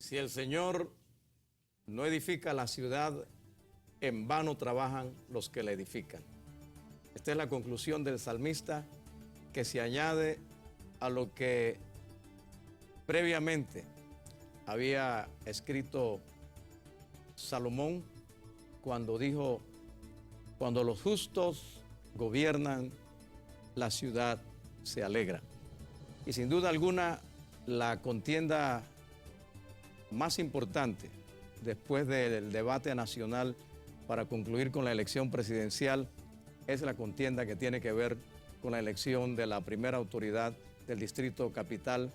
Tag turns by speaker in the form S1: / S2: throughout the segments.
S1: Si el Señor no edifica la ciudad, en vano trabajan los que la edifican. Esta es la conclusión del salmista, que se añade a lo que previamente había escrito Salomón cuando dijo: cuando los justos gobiernan, la ciudad se alegra. Y sin duda alguna, la contienda más importante después del debate nacional para concluir con la elección presidencial es la contienda que tiene que ver con la elección de la primera autoridad del Distrito Capital,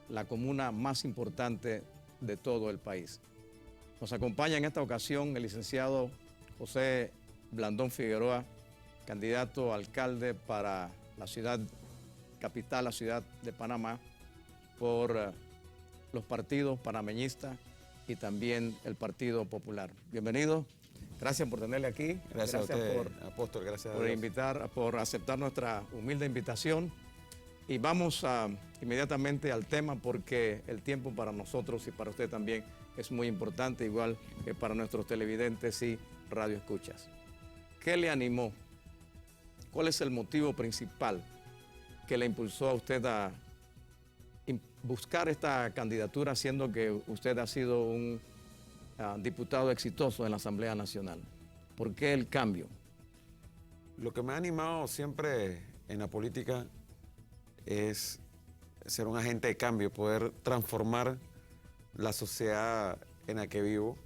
S1: la comuna más importante de todo el país. Nos acompaña en esta ocasión el licenciado José Blandón Figueroa, candidato a alcalde para la ciudad capital, la ciudad de Panamá, por los partidos panameñistas y también el Partido Popular. Bienvenido, gracias por tenerle aquí.
S2: Gracias a usted, Apóstol, gracias
S1: por aceptar nuestra humilde invitación. Y vamos inmediatamente al tema, porque el tiempo para nosotros y para usted también es muy importante, igual que para nuestros televidentes y radioescuchas. ¿Qué le animó? ¿Cuál es el motivo principal que le impulsó a usted a buscar esta candidatura, siendo que usted ha sido un diputado exitoso en la Asamblea Nacional? ¿Por qué el cambio?
S2: Lo que me ha animado siempre en la política es ser un agente de cambio, poder transformar la sociedad en la que vivo.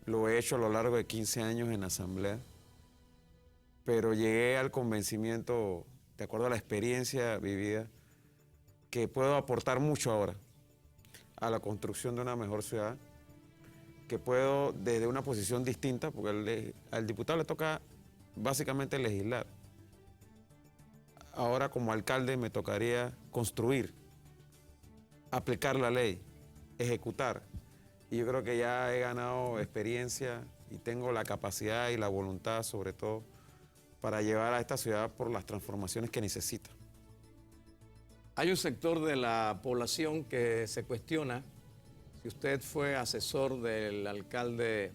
S2: Lo he hecho a lo largo de 15 años en la Asamblea, pero llegué al convencimiento, de acuerdo a la experiencia vivida, que puedo aportar mucho ahora a la construcción de una mejor ciudad, que puedo desde una posición distinta, porque al diputado le toca básicamente legislar. Ahora como alcalde me tocaría construir, aplicar la ley, ejecutar. Y yo creo que ya he ganado experiencia y tengo la capacidad y la voluntad, sobre todo, para llevar a esta ciudad por las transformaciones que necesita.
S1: Hay un sector de la población que se cuestiona si usted fue asesor del alcalde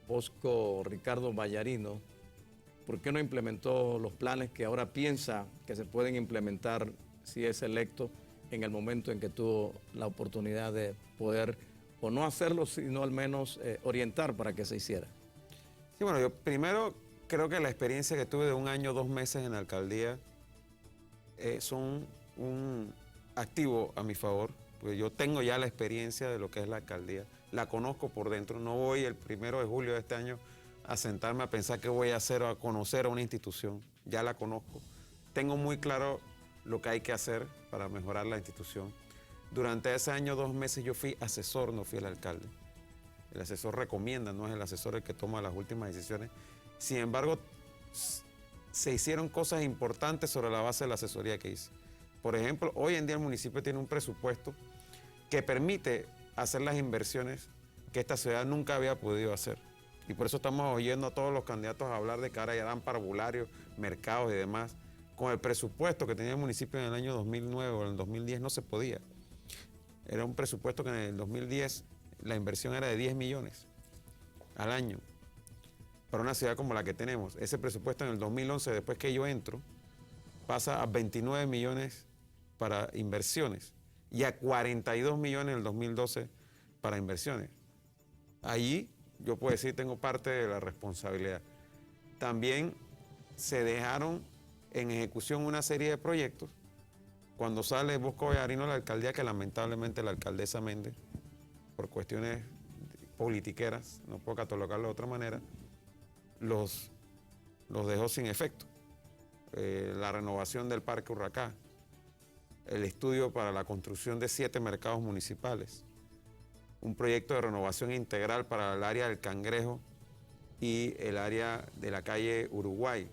S1: Bosco Ricardo Vallarino, ¿por qué no implementó los planes que ahora piensa que se pueden implementar si es electo, en el momento en que tuvo la oportunidad de poder, o no hacerlo, sino al menos orientar para que se hiciera?
S2: Sí, bueno, yo primero creo que la experiencia que tuve de 1 año, 2 meses en la alcaldía son un activo a mi favor, porque yo tengo ya la experiencia de lo que es la alcaldía, la conozco por dentro. No voy el 1 de julio de este año a sentarme a pensar qué voy a hacer o a conocer a una institución, ya la conozco. Tengo muy claro lo que hay que hacer para mejorar la institución. Durante ese año, 2 meses, yo fui asesor, no fui el alcalde. El asesor recomienda, no es el asesor el que toma las últimas decisiones. Sin embargo, se hicieron cosas importantes sobre la base de la asesoría que hice. Por ejemplo, hoy en día el municipio tiene un presupuesto que permite hacer las inversiones que esta ciudad nunca había podido hacer. Y por eso estamos oyendo a todos los candidatos a hablar de que ahora ya dan parvularios, mercados y demás. Con el presupuesto que tenía el municipio en el año 2009 o en el 2010 no se podía. Era un presupuesto que en el 2010 la inversión era de 10 millones al año para una ciudad como la que tenemos. Ese presupuesto en el 2011, después que yo entro, pasa a 29 millones para inversiones y a 42 millones en el 2012 para inversiones. Allí yo puedo decir tengo parte de la responsabilidad. También se dejaron en ejecución una serie de proyectos. Cuando sale Bosco Vallarino a la alcaldía, que lamentablemente la alcaldesa Méndez, por cuestiones politiqueras, no puedo catalogarlo de otra manera, los dejó sin efecto. La renovación del Parque Urracá, el estudio para la construcción de 7 mercados municipales, un proyecto de renovación integral para el área del Cangrejo y el área de la calle Uruguay,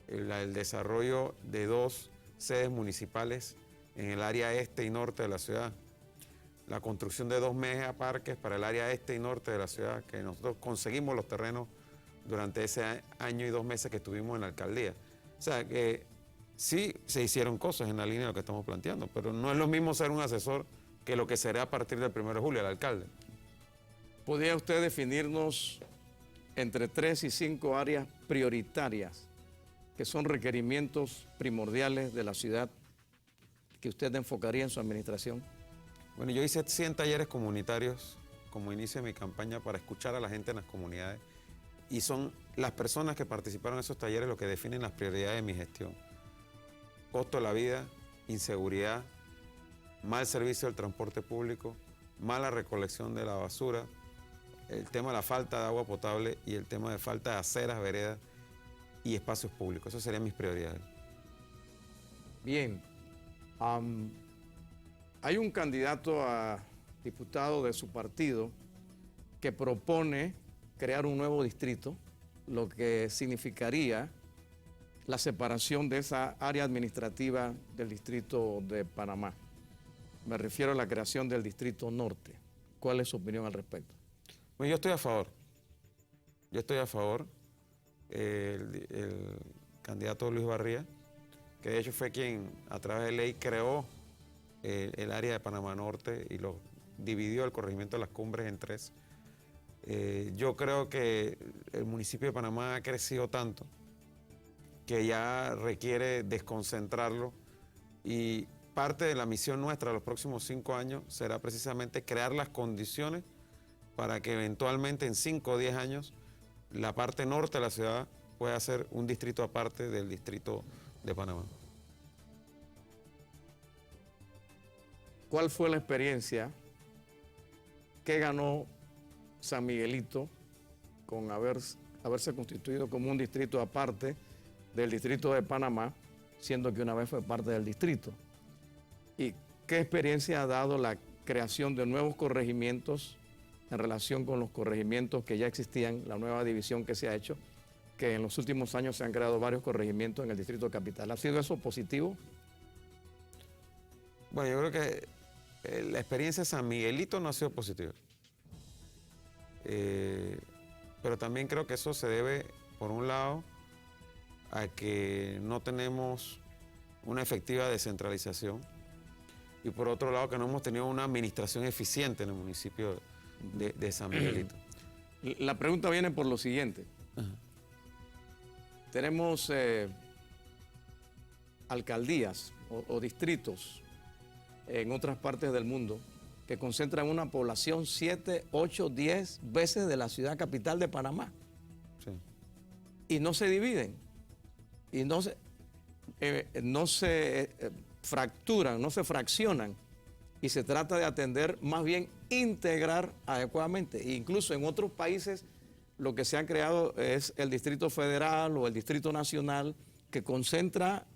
S2: el desarrollo de 2 sedes municipales en el área este y norte de la ciudad, la construcción de 2 megaparques para el área este y norte de la ciudad, que nosotros conseguimos los terrenos durante ese año y 2 meses que estuvimos en la alcaldía. O sea, que sí se hicieron cosas en la línea de lo que estamos planteando, pero no es lo mismo ser un asesor que lo que será a partir del 1 de julio, el alcalde.
S1: ¿Podría usted definirnos entre 3 y 5 áreas prioritarias que son requerimientos primordiales de la ciudad que usted enfocaría en su administración?
S2: Bueno, yo hice 100 talleres comunitarios como inicio de mi campaña para escuchar a la gente en las comunidades y son las personas que participaron en esos talleres lo que definen las prioridades de mi gestión. Costo de la vida, inseguridad, mal servicio del transporte público, mala recolección de la basura, el tema de la falta de agua potable y el tema de falta de aceras, veredas y espacios públicos. Esas serían mis prioridades.
S1: Bien. Hay un candidato a diputado de su partido que propone crear un nuevo distrito, lo que significaría la separación de esa área administrativa del distrito de Panamá. Me refiero a la creación del distrito norte. ¿Cuál es su opinión al respecto?
S2: Bueno, yo estoy a favor. Yo estoy a favor. El candidato Luis Barría, que de hecho fue quien a través de ley creó el área de Panamá Norte y lo dividió el corregimiento de las Cumbres en 3. Yo creo que el municipio de Panamá ha crecido tanto que ya requiere desconcentrarlo y parte de la misión nuestra los próximos 5 años será precisamente crear las condiciones para que eventualmente en 5 o 10 años la parte norte de la ciudad pueda ser un distrito aparte del distrito de Panamá.
S1: ¿Cuál fue la experiencia que ganó San Miguelito con haberse constituido como un distrito aparte del distrito de Panamá, siendo que una vez fue parte del distrito? ¿Y qué experiencia ha dado la creación de nuevos corregimientos en relación con los corregimientos que ya existían, la nueva división que se ha hecho, que en los últimos años se han creado varios corregimientos en el distrito capital? ¿Ha sido eso positivo?
S2: Bueno, yo creo que la experiencia de San Miguelito no ha sido positiva. Pero también creo que eso se debe, por un lado, a que no tenemos una efectiva descentralización y por otro lado que no hemos tenido una administración eficiente en el municipio de San Miguelito.
S1: La pregunta viene por lo siguiente.
S2: Ajá.
S1: Tenemos alcaldías o distritos en otras partes del mundo que concentran una población 7, 8, 10 veces de la ciudad capital de Panamá.
S2: Sí.
S1: Y no se dividen, y no se fracturan, no se fraccionan, y se trata de atender, más bien integrar adecuadamente. E incluso en otros países lo que se ha creado es el Distrito Federal o el Distrito Nacional, que concentra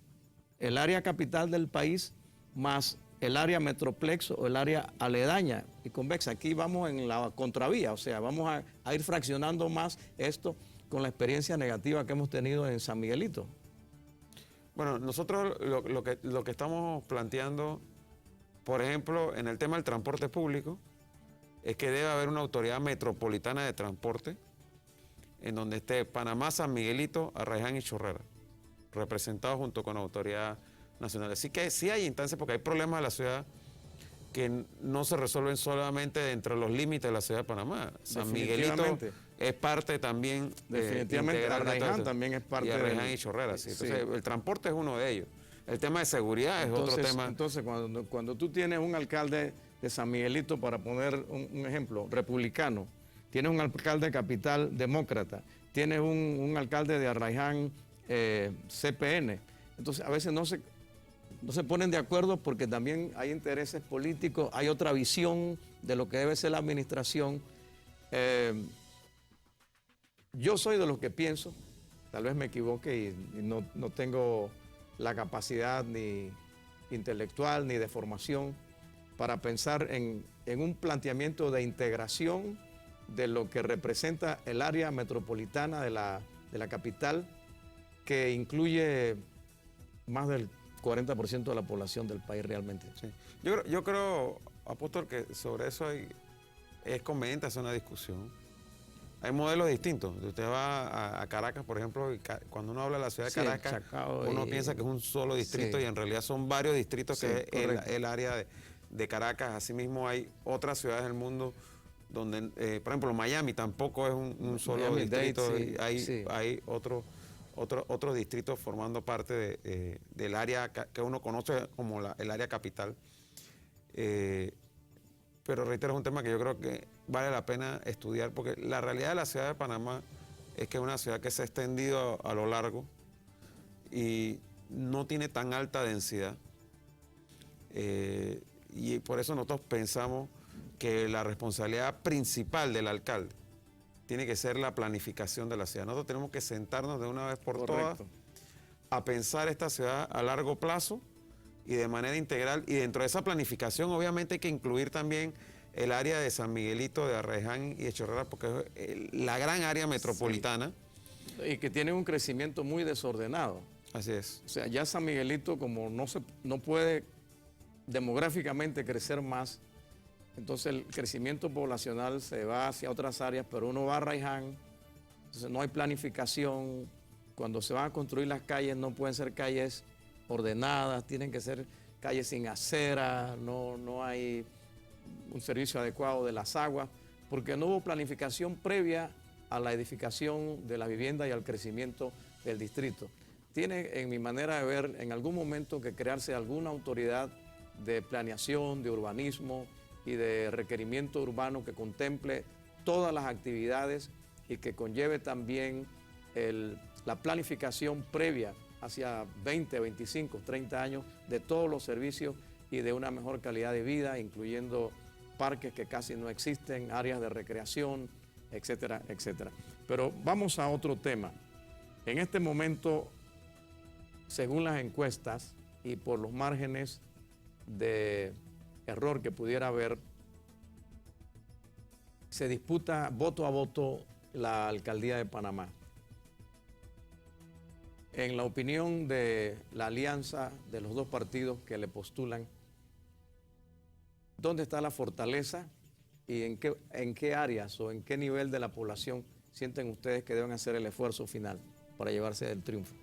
S1: el área capital del país más el área metroplex o el área aledaña y convexa. Aquí vamos en la contravía, o sea, vamos a ir fraccionando más esto con la experiencia negativa que hemos tenido en San Miguelito.
S2: Bueno, nosotros lo que estamos planteando, por ejemplo, en el tema del transporte público, es que debe haber una autoridad metropolitana de transporte en donde esté Panamá, San Miguelito, Arraiján y Chorrera, representados junto con la autoridad nacional. Así que sí hay instancias, porque hay problemas de la ciudad que no se resuelven solamente dentro de los límites de la ciudad de Panamá. San Miguelito es parte también
S1: definitivamente, Arraiján también es parte
S2: de Arraiján y Chorrera. Sí. Entonces,
S1: sí.
S2: El transporte es uno de ellos. El tema de seguridad es otro tema.
S1: Entonces, cuando tú tienes un alcalde de San Miguelito, para poner un ejemplo, republicano, tienes un alcalde capital demócrata, tienes un alcalde de Arraiján CPN, entonces a veces no se ponen de acuerdo porque también hay intereses políticos, hay otra visión de lo que debe ser la administración. Yo soy de los que pienso, tal vez me equivoque y no tengo la capacidad ni intelectual ni de formación para pensar en un planteamiento de integración de lo que representa el área metropolitana de la capital, que incluye más del 40% de la población del país realmente.
S2: Sí. Yo creo, Apóstol, que sobre eso es conveniente hacer una discusión. Hay modelos distintos. Usted va a Caracas, por ejemplo, y cuando uno habla de la ciudad de Caracas, uno piensa que es un solo distrito, sí, y en realidad son varios distritos, sí, que es el área de Caracas. Asimismo hay otras ciudades del mundo donde, por ejemplo, Miami tampoco es un solo
S1: Miami-Dade,
S2: distrito,
S1: sí.
S2: hay otros distritos formando parte del área que uno conoce como el área capital. Pero reitero, es un tema que yo creo que vale la pena estudiar, porque la realidad de la ciudad de Panamá es que es una ciudad que se ha extendido a lo largo y no tiene tan alta densidad. Y por eso nosotros pensamos que la responsabilidad principal del alcalde tiene que ser la planificación de la ciudad. Nosotros tenemos que sentarnos de una vez por todas a pensar esta ciudad a largo plazo y de manera integral. Y dentro de esa planificación, obviamente, hay que incluir también el área de San Miguelito, de Arraiján y de Chorrera, porque es la gran área metropolitana.
S1: Sí. Y que tiene un crecimiento muy desordenado.
S2: Así es.
S1: O sea, ya San Miguelito, como no puede demográficamente crecer más, entonces el crecimiento poblacional se va hacia otras áreas, pero uno va a Arraiján, entonces no hay planificación. Cuando se van a construir las calles, no pueden ser calles ordenadas, tienen que ser calles sin acera, no hay un servicio adecuado de las aguas, porque no hubo planificación previa a la edificación de la vivienda y al crecimiento del distrito. Tiene, en mi manera de ver, en algún momento que crearse alguna autoridad de planeación, de urbanismo y de requerimiento urbano que contemple todas las actividades y que conlleve también la planificación previa hacia 20, 25, 30 años de todos los servicios y de una mejor calidad de vida, incluyendo parques que casi no existen, áreas de recreación, etcétera, etcétera. Pero vamos a otro tema. En este momento, según las encuestas y por los márgenes de error que pudiera haber, se disputa voto a voto la alcaldía de Panamá. En la opinión de la alianza de los dos partidos que le postulan, ¿dónde está la fortaleza y en qué áreas o en qué nivel de la población sienten ustedes que deben hacer el esfuerzo final para llevarse el triunfo?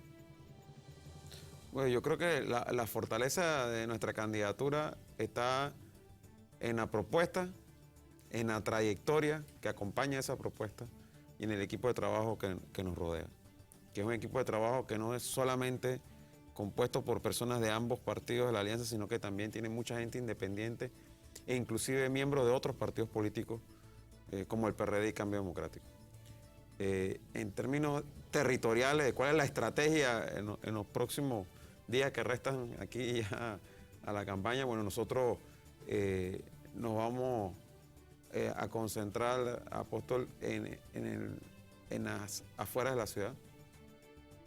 S2: Bueno, yo creo que la fortaleza de nuestra candidatura está en la propuesta, en la trayectoria que acompaña esa propuesta y en el equipo de trabajo que nos rodea, que es un equipo de trabajo que no es solamente compuesto por personas de ambos partidos de la alianza, sino que también tiene mucha gente independiente e inclusive miembros de otros partidos políticos como el PRD y Cambio Democrático. En términos territoriales, de cuál es la estrategia en los próximos días que restan aquí ya a la campaña, bueno, nosotros nos vamos a concentrar, Apóstol, en las afueras de la ciudad,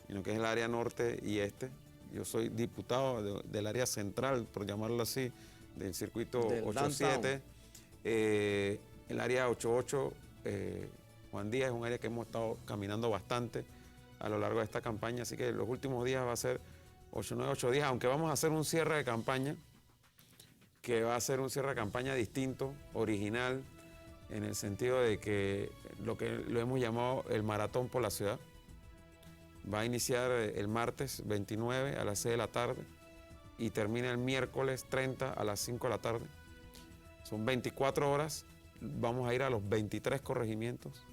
S2: en lo que es el área norte y este. Yo soy diputado del área central, por llamarlo así, del circuito 87. El área 88, Juan Díaz, es un área que hemos estado caminando bastante a lo largo de esta campaña, así que los últimos días va a ser 8, 9, 8 días, aunque vamos a hacer un cierre de campaña, que va a ser un cierre de campaña distinto, original, en el sentido de que lo hemos llamado el maratón por la ciudad. Va a iniciar el martes 29 a las 6 de la tarde y termina el miércoles 30 a las 5 de la tarde. Son 24 horas, vamos a ir a los 23 corregimientos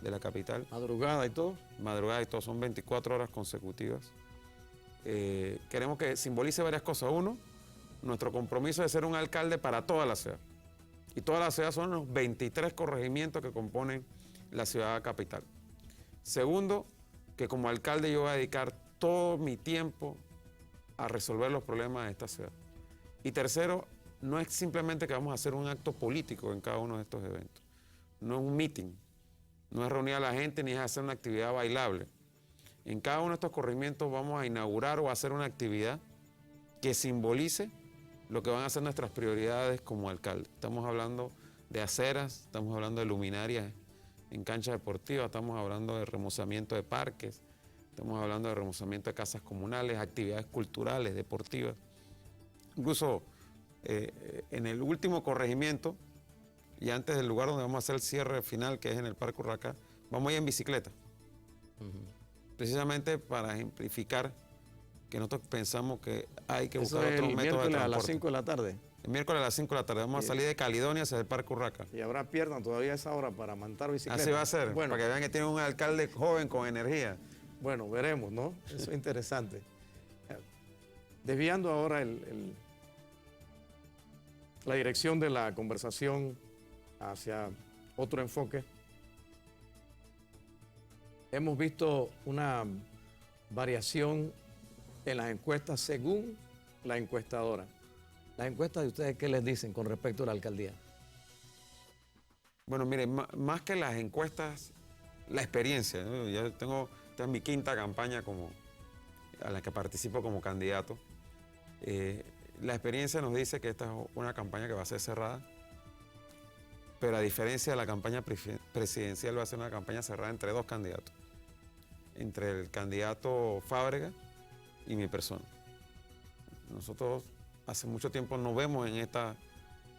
S2: de la capital.
S1: ¿Madrugada y todo?
S2: Madrugada y todo, son 24 horas consecutivas. Queremos que simbolice varias cosas. Uno, nuestro compromiso de ser un alcalde para toda la ciudad. Y toda la ciudad son los 23 corregimientos que componen la ciudad capital. Segundo, que como alcalde yo voy a dedicar todo mi tiempo a resolver los problemas de esta ciudad. Y tercero, no es simplemente que vamos a hacer un acto político en cada uno de estos eventos. No es un meeting, no es reunir a la gente ni es hacer una actividad bailable. En cada uno de estos corregimientos vamos a inaugurar o a hacer una actividad que simbolice lo que van a ser nuestras prioridades como alcalde. Estamos hablando de aceras, estamos hablando de luminarias en canchas deportivas, estamos hablando de remozamiento de parques, estamos hablando de remozamiento de casas comunales, actividades culturales, deportivas. Incluso en el último corregimiento y antes del lugar donde vamos a hacer el cierre final, que es en el Parque Urracá, vamos a ir en bicicleta. Precisamente para ejemplificar que nosotros pensamos que hay que buscar otros métodos de transporte.
S1: ¿A las 5 de la tarde?
S2: El miércoles a las 5 de la tarde vamos a salir de Caledonia hacia el Parque Urraca.
S1: Y habrá piernas todavía a esa hora para montar bicicleta.
S2: Así va a ser,
S1: bueno,
S2: para que vean que tiene un alcalde joven con energía.
S1: Bueno, veremos, ¿no? Eso es interesante. Desviando ahora la dirección de la conversación hacia otro enfoque, hemos visto una variación en las encuestas según la encuestadora. Las encuestas de ustedes, ¿qué les dicen con respecto a la alcaldía?
S2: Bueno, mire, más que las encuestas, la experiencia, ¿no? Yo esta es mi quinta campaña a la que participo como candidato. La experiencia nos dice que esta es una campaña que va a ser cerrada, pero a diferencia de la campaña presidencial va a ser una campaña cerrada entre dos candidatos, entre el candidato Fábrega y mi persona. Nosotros hace mucho tiempo nos vemos en esta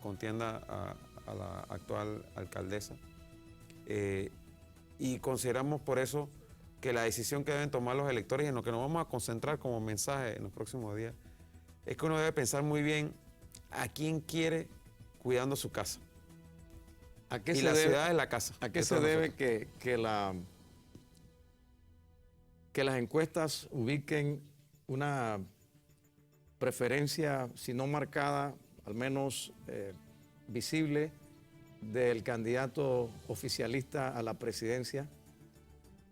S2: contienda a la actual alcaldesa y consideramos por eso que la decisión que deben tomar los electores y en lo que nos vamos a concentrar como mensaje en los próximos días es que uno debe pensar muy bien a quién quiere cuidando su casa.
S1: ¿A qué
S2: y
S1: se
S2: la
S1: debe,
S2: ciudad es la casa.
S1: ¿A qué se debe que las encuestas ubiquen una preferencia, si no marcada, al menos visible, del candidato oficialista a la presidencia,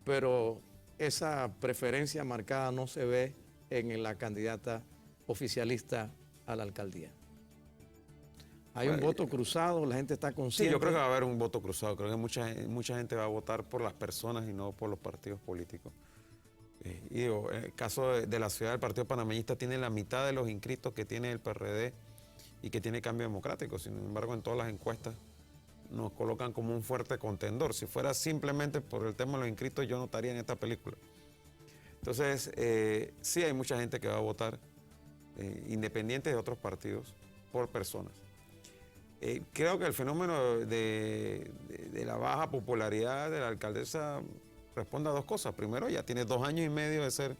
S1: pero esa preferencia marcada no se ve en la candidata oficialista a la alcaldía? Hay un voto cruzado, la gente está consciente.
S2: Sí, yo creo que va a haber un voto cruzado. Creo que mucha gente va a votar por las personas y no por los partidos políticos. Y digo, en el caso de la ciudad, el Partido Panameñista tiene la mitad de los inscritos que tiene el PRD y que tiene Cambio Democrático. Sin embargo, en todas las encuestas nos colocan como un fuerte contendor. Si fuera simplemente por el tema de los inscritos, yo no estaría en esta película. Entonces, sí hay mucha gente que va a votar, independientes de otros partidos, por personas. Creo que el fenómeno de la baja popularidad de la alcaldesa responde a dos cosas. Primero, ya tiene 2 años y medio de ser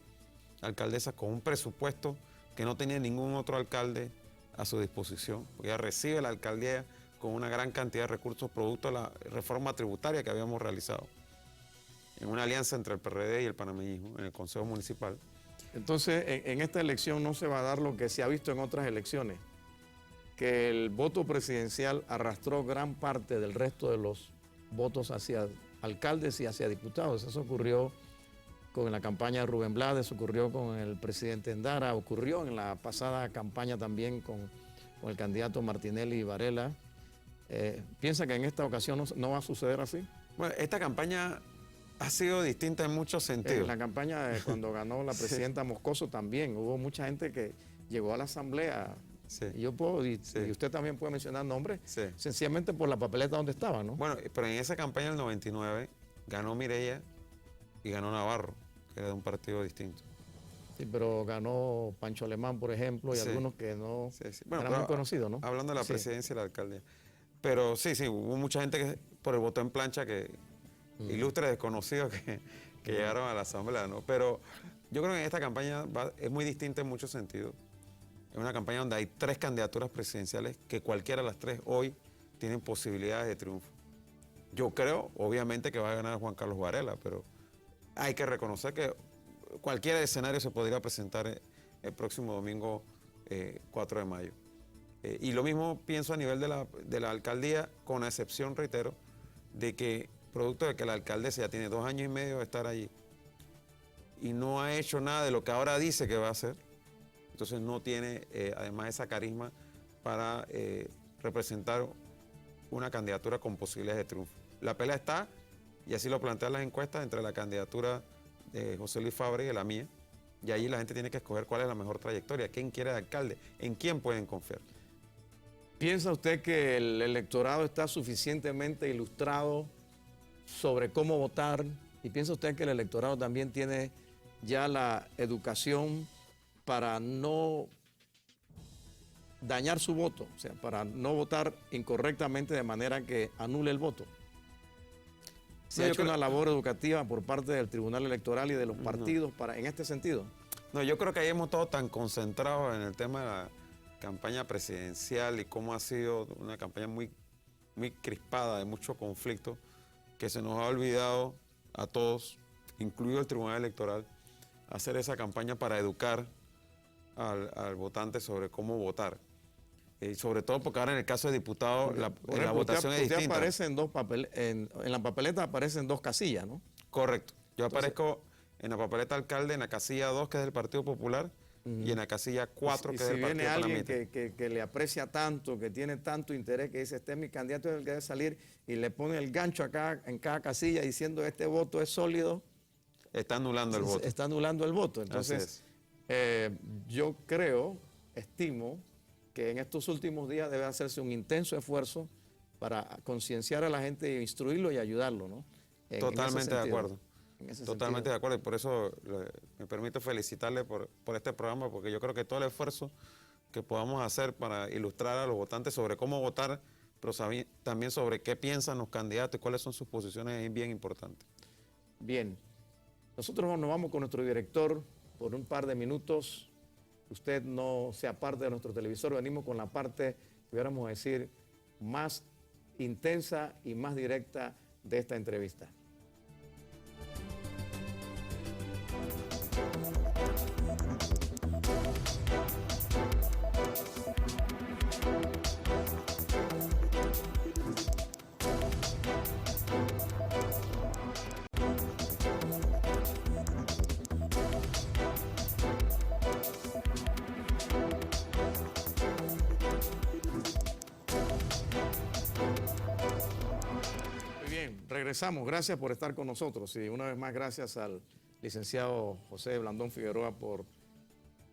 S2: alcaldesa con un presupuesto que no tenía ningún otro alcalde a su disposición. Porque ella recibe la alcaldía con una gran cantidad de recursos producto de la reforma tributaria que habíamos realizado en una alianza entre el PRD y el panameñismo en el Consejo Municipal.
S1: Entonces, en esta elección no se va a dar lo que se ha visto en otras elecciones, que el voto presidencial arrastró gran parte del resto de los votos hacia alcaldes y hacia diputados. Eso ocurrió con la campaña de Rubén Blades, ocurrió con el presidente Endara, ocurrió en la pasada campaña también con el candidato Martinelli Varela. ¿Piensa que en esta ocasión no va a suceder así?
S2: Bueno, esta campaña ha sido distinta en muchos sentidos.
S1: En la campaña de cuando ganó la presidenta Moscoso también hubo mucha gente que llegó a la asamblea.
S2: Sí.
S1: Y yo puedo, y usted también puede mencionar nombres,
S2: Sí.
S1: sencillamente por la papeleta donde estaba, ¿no?
S2: Bueno, pero en esa campaña del 99 ganó Mireya y ganó Navarro, que era de un partido distinto.
S1: Sí, pero ganó Pancho Alemán, por ejemplo, y
S2: Sí.
S1: algunos que no
S2: Bueno,
S1: eran muy conocidos, ¿no?
S2: Hablando de la
S1: Sí.
S2: presidencia y la alcaldía. Pero sí, hubo mucha gente que por el voto en plancha, ilustres desconocidos que llegaron a la asamblea, ¿no? Pero yo creo que en esta campaña es muy distinta en muchos sentidos. Es una campaña donde hay 3 candidaturas presidenciales que cualquiera de las 3 hoy tienen posibilidades de triunfo. Yo creo, obviamente, que va a ganar Juan Carlos Varela, pero hay que reconocer que cualquier escenario se podría presentar el próximo domingo 4 de mayo. Y lo mismo pienso a nivel de la alcaldía, con la excepción, reitero, de que producto de que la alcaldesa ya tiene 2 años y medio de estar allí y no ha hecho nada de lo que ahora dice que va a hacer, entonces no tiene además esa carisma para representar una candidatura con posibilidades de triunfo. La pelea está, y así lo plantean las encuestas, entre la candidatura de José Luis Fábrega y la mía, y ahí la gente tiene que escoger cuál es la mejor trayectoria, quién quiere de alcalde, en quién pueden confiar.
S1: ¿Piensa usted que el electorado está suficientemente ilustrado sobre cómo votar? ¿Y piensa usted que el electorado también tiene ya la educación para no dañar su voto? O sea, para no votar incorrectamente de manera que anule el voto. ¿Se ha hecho una labor educativa por parte del Tribunal Electoral y de los partidos en este sentido?
S2: No, yo creo que ahí hemos estado tan concentrados en el tema campaña presidencial y cómo ha sido una campaña muy, muy crispada, de mucho conflicto, que se nos ha olvidado a todos, incluido el Tribunal Electoral, hacer esa campaña para educar al votante sobre cómo votar. Y sobre todo porque ahora en el caso de diputado la votación es
S1: usted
S2: distinta.
S1: aparece en en la papeleta aparecen dos casillas, ¿no?
S2: Correcto. Yo aparezco en la papeleta alcalde en la casilla 2, que es del Partido Popular, y en la casilla 4, que es del Partido
S1: Panameñista. Si viene
S2: Panameñista.
S1: alguien que le aprecia tanto, que tiene tanto interés, que dice, este es mi candidato, es el que debe salir, y le pone el gancho acá en cada casilla diciendo, este voto es sólido,
S2: Está anulando el voto.
S1: está anulando el voto. Entonces, yo estimo que en estos últimos días debe hacerse un intenso esfuerzo para concienciar a la gente, instruirlo y ayudarlo, ¿no?
S2: Totalmente de acuerdo.
S1: Totalmente
S2: de acuerdo. Y por eso me permito felicitarle por este programa, porque yo creo que todo el esfuerzo que podamos hacer para ilustrar a los votantes sobre cómo votar, pero también sobre qué piensan los candidatos y cuáles son sus posiciones es bien importante.
S1: Bien. Nosotros nos vamos con nuestro director por un par de minutos. Usted no sea parte de nuestro televisor, venimos con la parte, pudiéramos decir, más intensa y más directa de esta entrevista. Regresamos, gracias por estar con nosotros y una vez más gracias al licenciado José Blandón Figueroa por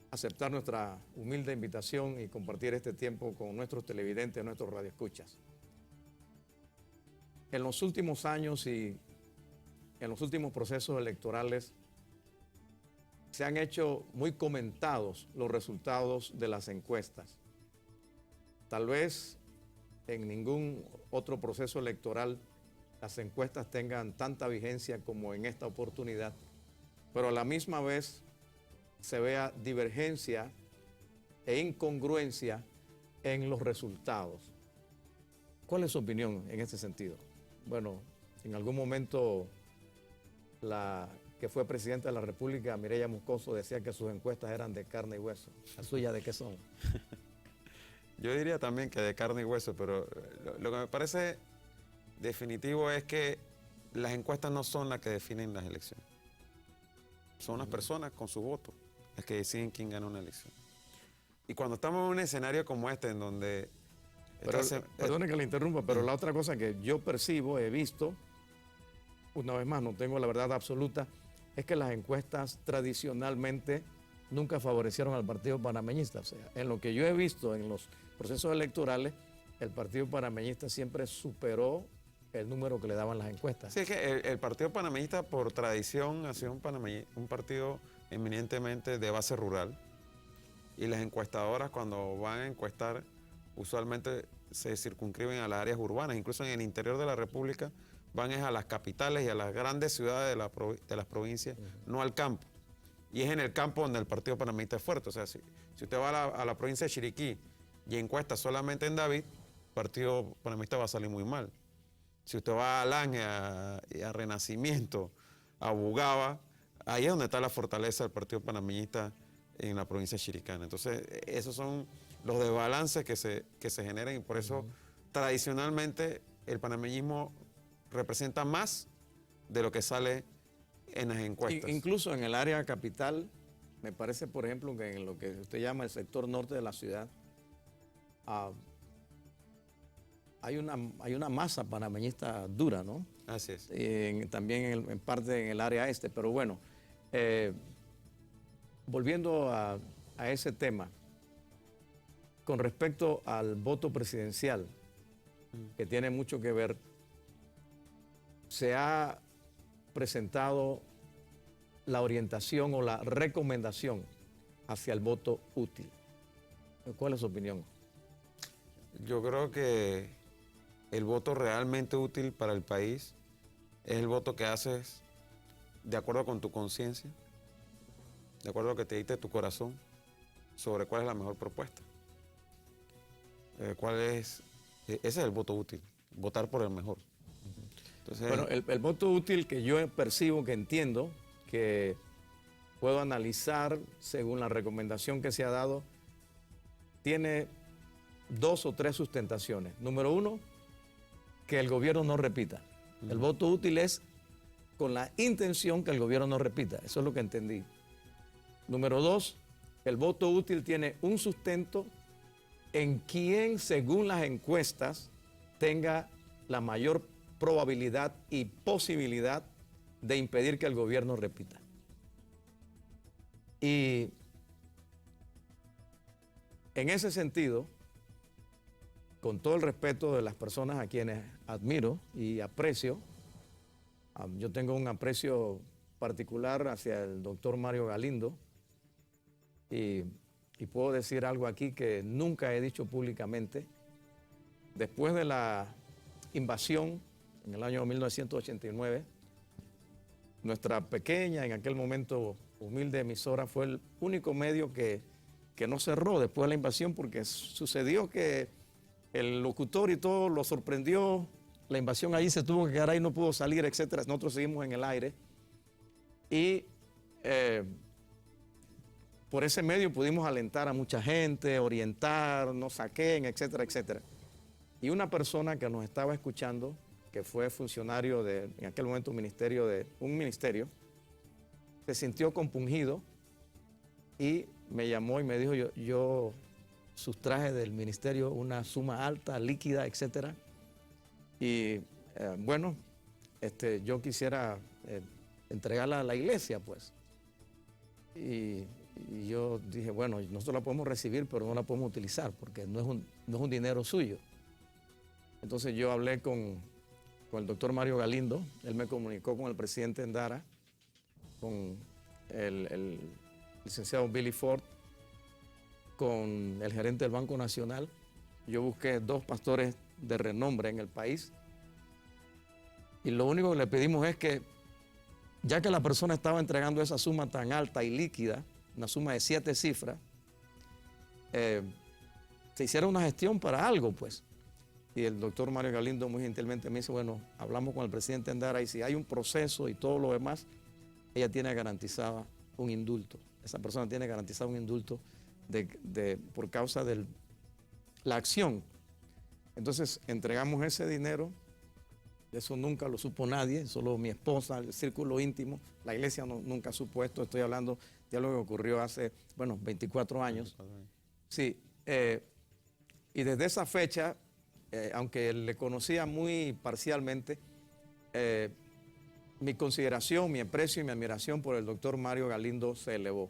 S1: aceptar nuestra humilde invitación y compartir este tiempo con nuestros televidentes, nuestros radioescuchas. En los últimos años y en los últimos procesos electorales se han hecho muy comentados los resultados de las encuestas. Tal vez en ningún otro proceso electoral las encuestas tengan tanta vigencia como en esta oportunidad, pero a la misma vez se vea divergencia e incongruencia en los resultados. ¿Cuál es su opinión en este sentido? Bueno, en algún momento la que fue presidenta de la República, Mireya Moscoso, decía que sus encuestas eran de carne y hueso. ¿Las suyas de qué son?
S2: Yo diría también que de carne y hueso, pero lo que me parece definitivo es que las encuestas no son las que definen las elecciones. Son las personas con su voto las que deciden quién gana una elección. Y cuando estamos en un escenario como este, en donde...
S1: Perdone que le interrumpa, pero la otra cosa que yo percibo, he visto, una vez más, no tengo la verdad absoluta, es que las encuestas tradicionalmente nunca favorecieron al Partido Panameñista. O sea, en lo que yo he visto en los procesos electorales, el Partido Panameñista siempre superó el número que le daban las encuestas.
S2: Sí, es que el Partido Panameñista por tradición ha sido un partido eminentemente de base rural, y las encuestadoras cuando van a encuestar usualmente se circunscriben a las áreas urbanas, incluso en el interior de la República van a las capitales y a las grandes ciudades de las provincias, no al campo. Y es en el campo donde el Partido Panameñista es fuerte. O sea, si usted va a la provincia de Chiriquí y encuesta solamente en David, el Partido Panameñista va a salir muy mal. Si usted va a Lange, a Renacimiento, a Bugaba, ahí es donde está la fortaleza del Partido Panameñista en la provincia chiricana. Entonces, esos son los desbalances que se generan, y por eso tradicionalmente el panameñismo representa más de lo que sale en las encuestas.
S1: Incluso en el área capital, me parece, por ejemplo, que en lo que usted llama el sector norte de la ciudad, hay una masa panameñista dura, ¿no?
S2: Así es.
S1: También en parte en el área este, pero bueno, volviendo a ese tema, con respecto al voto presidencial, que tiene mucho que ver, se ha presentado la orientación o la recomendación hacia el voto útil. ¿Cuál es su opinión?
S2: Yo creo que el voto realmente útil para el país es el voto que haces de acuerdo con tu conciencia, de acuerdo a lo que te dicte tu corazón, sobre cuál es la mejor propuesta. ese es el voto útil, votar por el mejor. Entonces,
S1: Bueno, el voto útil que yo percibo, que entiendo, que puedo analizar según la recomendación que se ha dado, tiene 2 o 3 sustentaciones. Número 1, que el gobierno no repita. El voto útil es con la intención que el gobierno no repita. Eso es lo que entendí. Número 2, el voto útil tiene un sustento en quien, según las encuestas, tenga la mayor probabilidad y posibilidad de impedir que el gobierno repita. Y en ese sentido, con todo el respeto de las personas a quienes admiro y aprecio, yo tengo un aprecio particular hacia el doctor Mario Galindo y puedo decir algo aquí que nunca he dicho públicamente. Después de la invasión en el año 1989, nuestra pequeña, en aquel momento humilde emisora, fue el único medio que no cerró después de la invasión, porque sucedió que el locutor y todo lo sorprendió, la invasión ahí se tuvo que quedar ahí, no pudo salir, etcétera. Nosotros seguimos en el aire y por ese medio pudimos alentar a mucha gente, orientar, no saquen, etcétera, etcétera. Y una persona que nos estaba escuchando, que fue funcionario en aquel momento un ministerio, se sintió compungido y me llamó y me dijo, yo sustraje del ministerio una suma alta, líquida, etcétera. Y bueno, yo quisiera entregarla a la iglesia, pues. Y yo dije, bueno, nosotros la podemos recibir, pero no la podemos utilizar porque no es un dinero suyo. Entonces yo hablé con el doctor Mario Galindo, él me comunicó con el presidente Endara, con el licenciado Billy Ford, con el gerente del Banco Nacional. Yo busqué 2 pastores de renombre en el país y lo único que le pedimos es que, ya que la persona estaba entregando esa suma tan alta y líquida, una suma de 7 cifras, se hiciera una gestión para algo, pues. Y el doctor Mario Galindo muy gentilmente me dice, bueno, hablamos con el presidente Endara y si hay un proceso y todo lo demás, ella tiene garantizada un indulto. Esa persona tiene garantizado un indulto por causa de la acción. Entonces entregamos ese dinero, eso nunca lo supo nadie, solo mi esposa, el círculo íntimo, la iglesia nunca supo esto, estoy hablando de algo que ocurrió hace, 24 años. Sí, y desde esa fecha, aunque le conocía muy parcialmente, mi consideración, mi aprecio y mi admiración por el doctor Mario Galindo se elevó.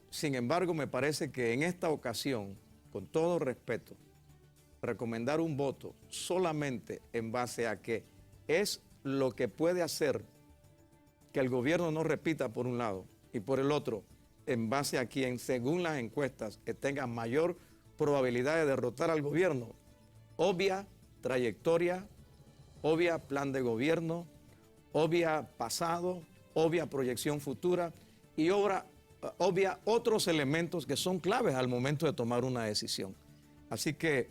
S1: Sin embargo, me parece que en esta ocasión, con todo respeto, recomendar un voto solamente en base a que es lo que puede hacer que el gobierno no repita por un lado y por el otro, en base a quien, según las encuestas, que tenga mayor probabilidad de derrotar al gobierno, obvia trayectoria, obvia plan de gobierno, obvia pasado, obvia proyección futura y obvia otros elementos que son claves al momento de tomar una decisión. Así que,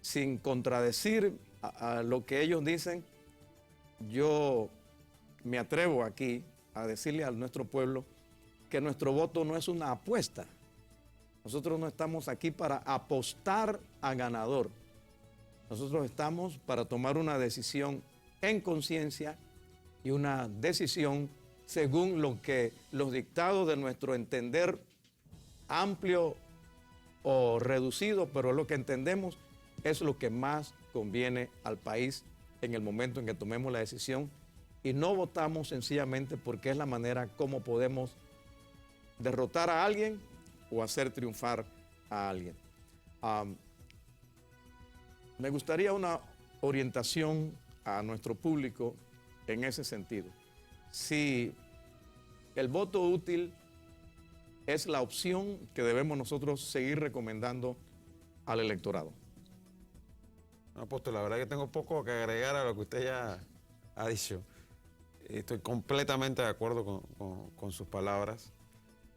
S1: sin contradecir a lo que ellos dicen, yo me atrevo aquí a decirle a nuestro pueblo que nuestro voto no es una apuesta. Nosotros no estamos aquí para apostar a ganador. Nosotros estamos para tomar una decisión en conciencia y una decisión según lo que los dictados de nuestro entender amplio o reducido, pero lo que entendemos es lo que más conviene al país en el momento en que tomemos la decisión y no votamos sencillamente porque es la manera como podemos derrotar a alguien o hacer triunfar a alguien. Me gustaría una orientación a nuestro público en ese sentido. Si el voto útil es la opción que debemos nosotros seguir recomendando al electorado.
S2: No, apóstol, la verdad que tengo poco que agregar a lo que usted ya ha dicho. Estoy completamente de acuerdo con sus palabras.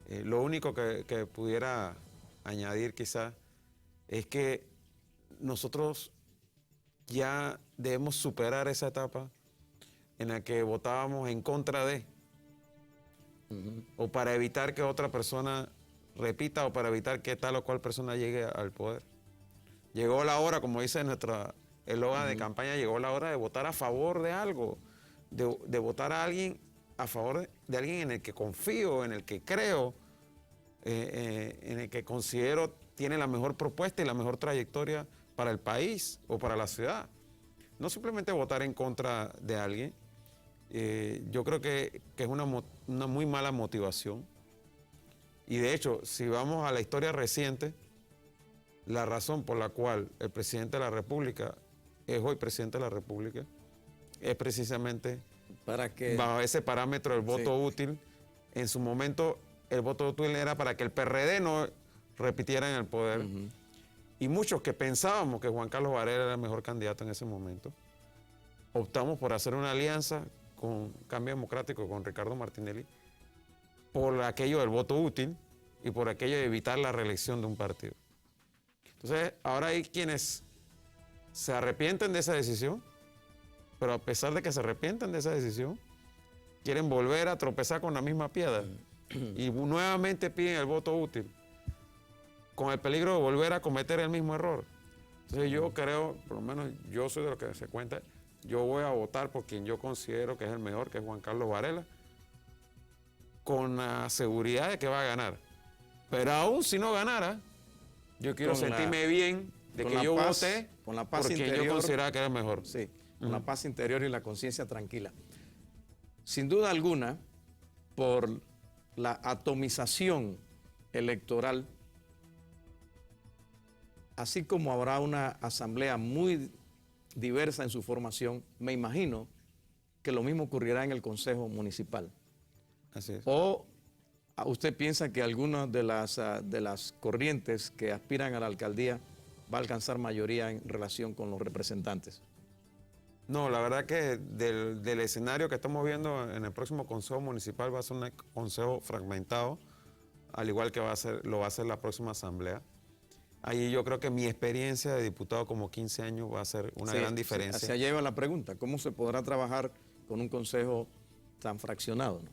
S2: Lo único que pudiera añadir quizás es que nosotros ya debemos superar esa etapa en la que votábamos en contra de, o para evitar que otra persona repita, o para evitar que tal o cual persona llegue al poder. Llegó la hora, como dice nuestra eslogan de campaña, llegó la hora de votar a favor de algo, de votar a alguien a favor de alguien en el que confío, en el que creo, en el que considero tiene la mejor propuesta y la mejor trayectoria para el país o para la ciudad. No simplemente votar en contra de alguien. Yo creo que es una muy mala motivación. Y de hecho, si vamos a la historia reciente, la razón por la cual el presidente de la República es hoy presidente de la República es precisamente
S1: para que
S2: bajo ese parámetro del voto útil. En su momento el voto útil era para que el PRD no repitiera en el poder. Y muchos que pensábamos que Juan Carlos Varela era el mejor candidato en ese momento, optamos por hacer una alianza con Cambio Democrático, con Ricardo Martinelli, por aquello del voto útil y por aquello de evitar la reelección de un partido. Entonces, ahora hay quienes se arrepienten de esa decisión, pero a pesar de que se arrepienten de esa decisión, quieren volver a tropezar con la misma piedra y nuevamente piden el voto útil, con el peligro de volver a cometer el mismo error. Entonces yo creo, por lo menos yo soy de los que se cuenta, yo voy a votar por quien yo considero que es el mejor, que es Juan Carlos Varela, con la seguridad de que va a ganar. Pero aún si no ganara, yo quiero sentirme bien de que yo voté
S1: con la paz
S2: por quien
S1: interior,
S2: yo consideraba que era el mejor.
S1: Sí, con la paz interior y la conciencia tranquila. Sin duda alguna, por la atomización electoral, así como habrá una asamblea muy diversa en su formación, me imagino que lo mismo ocurrirá en el Consejo Municipal.
S2: Así es.
S1: ¿O usted piensa que algunas de las corrientes que aspiran a la alcaldía va a alcanzar mayoría en relación con los representantes?
S2: No, la verdad que del escenario que estamos viendo en el próximo Consejo Municipal va a ser un consejo fragmentado, al igual que lo va a ser la próxima asamblea. Ahí yo creo que mi experiencia de diputado como 15 años va a ser una gran diferencia.
S1: Hacia allá lleva la pregunta, ¿cómo se podrá trabajar con un consejo tan fraccionado, ¿no?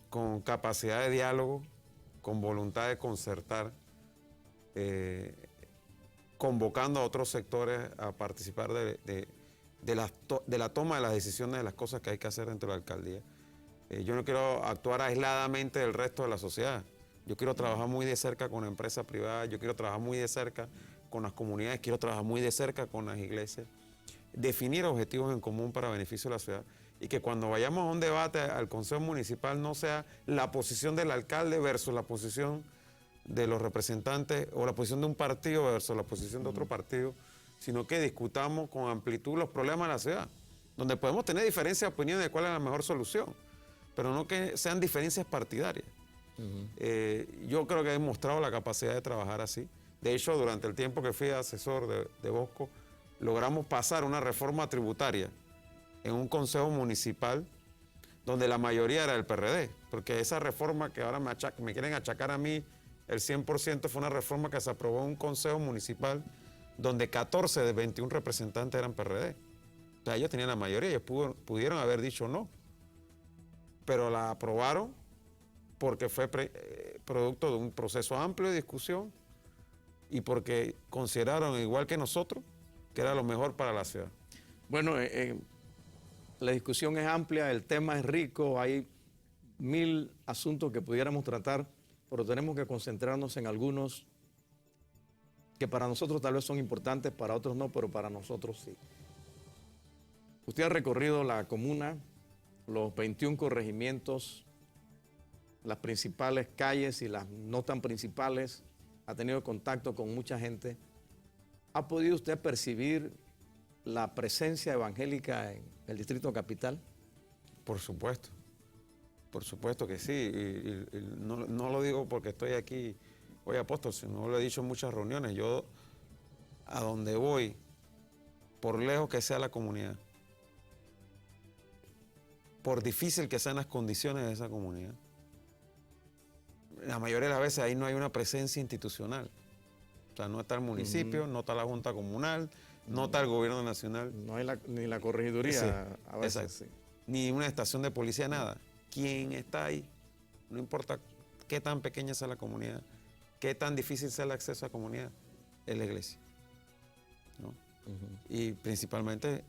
S2: Con capacidad de diálogo, con voluntad de concertar, convocando a otros sectores a participar de la toma de las decisiones de las cosas que hay que hacer dentro de la alcaldía. Yo no quiero actuar aisladamente del resto de la sociedad. Yo quiero trabajar muy de cerca con la empresa privada, yo quiero trabajar muy de cerca con las comunidades, quiero trabajar muy de cerca con las iglesias, definir objetivos en común para beneficio de la ciudad y que cuando vayamos a un debate al Consejo Municipal no sea la posición del alcalde versus la posición de los representantes o la posición de un partido versus la posición de otro partido, sino que discutamos con amplitud los problemas de la ciudad, donde podemos tener diferencias de opinión de cuál es la mejor solución, pero no que sean diferencias partidarias. Yo creo que he demostrado la capacidad de trabajar así. De hecho, durante el tiempo que fui asesor de Bosco, logramos pasar una reforma tributaria en un consejo municipal donde la mayoría era del PRD, porque esa reforma que ahora me quieren achacar a mí el 100% fue una reforma que se aprobó en un consejo municipal donde 14 de 21 representantes eran PRD. O sea, ellos tenían la mayoría, ellos pudieron haber dicho no, pero la aprobaron porque fue producto de un proceso amplio de discusión y porque consideraron, igual que nosotros, que era lo mejor para la ciudad.
S1: Bueno, la discusión es amplia, el tema es rico, hay 1000 asuntos que pudiéramos tratar, pero tenemos que concentrarnos en algunos que para nosotros tal vez son importantes, para otros no, pero para nosotros sí. Usted ha recorrido la comuna, los 21 corregimientos, las principales calles y las no tan principales, ha tenido contacto con mucha gente. ¿Ha podido usted percibir la presencia evangélica en el Distrito Capital?
S2: Por supuesto que sí. Y no lo digo porque estoy aquí hoy apóstol, sino lo he dicho en muchas reuniones. Yo, a donde voy, por lejos que sea la comunidad, por difícil que sean las condiciones de esa comunidad, la mayoría de las veces ahí no hay una presencia institucional. O sea, no está el municipio, no está la Junta Comunal, no está el gobierno nacional.
S1: No hay ni la corregiduría
S2: Sí,
S1: a veces.
S2: exacto. Ni una estación de policía, nada. ¿Quién está ahí? No importa qué tan pequeña sea la comunidad, qué tan difícil sea el acceso a la comunidad, es la iglesia, ¿no? Y principalmente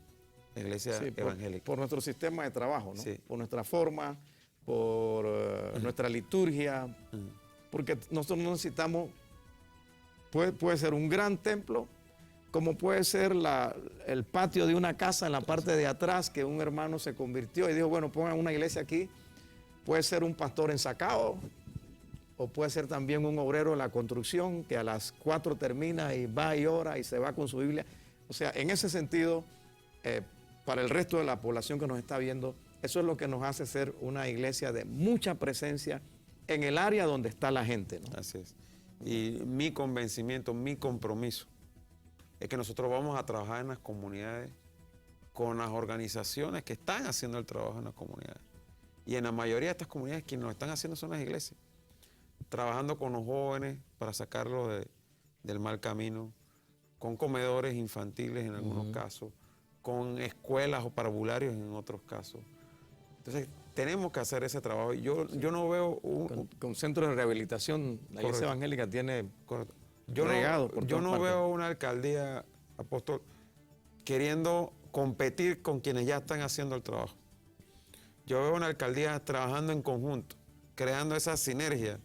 S2: la iglesia
S1: Sí,
S2: evangélica.
S1: por nuestro sistema de trabajo, ¿no?
S2: Sí.
S1: Por nuestra forma, por nuestra liturgia, porque nosotros no necesitamos, puede ser un gran templo, como puede ser el patio de una casa en la parte de atrás, que un hermano se convirtió y dijo, bueno, pongan una iglesia aquí. Puede ser un pastor ensacado, o puede ser también un obrero en la construcción, que a las 4 termina y va y ora y se va con su Biblia. O sea, en ese sentido, para el resto de la población que nos está viendo, eso es lo que nos hace ser una iglesia de mucha presencia en el área donde está la gente, ¿no?
S2: Así es. Y mi convencimiento, mi compromiso, es que nosotros vamos a trabajar en las comunidades con las organizaciones que están haciendo el trabajo en las comunidades. Y en la mayoría de estas comunidades quienes lo están haciendo son las iglesias. Trabajando con los jóvenes para sacarlos del mal camino, con comedores infantiles en algunos casos, con escuelas o parvularios en otros casos. Entonces, tenemos que hacer ese trabajo. Yo no veo
S1: Con centros de rehabilitación, la iglesia evangélica tiene regado por
S2: yo
S1: todas
S2: no
S1: partes.
S2: veo una alcaldía, apóstol, queriendo competir con quienes ya están haciendo el trabajo. Yo veo una alcaldía trabajando en conjunto, creando esa sinergia,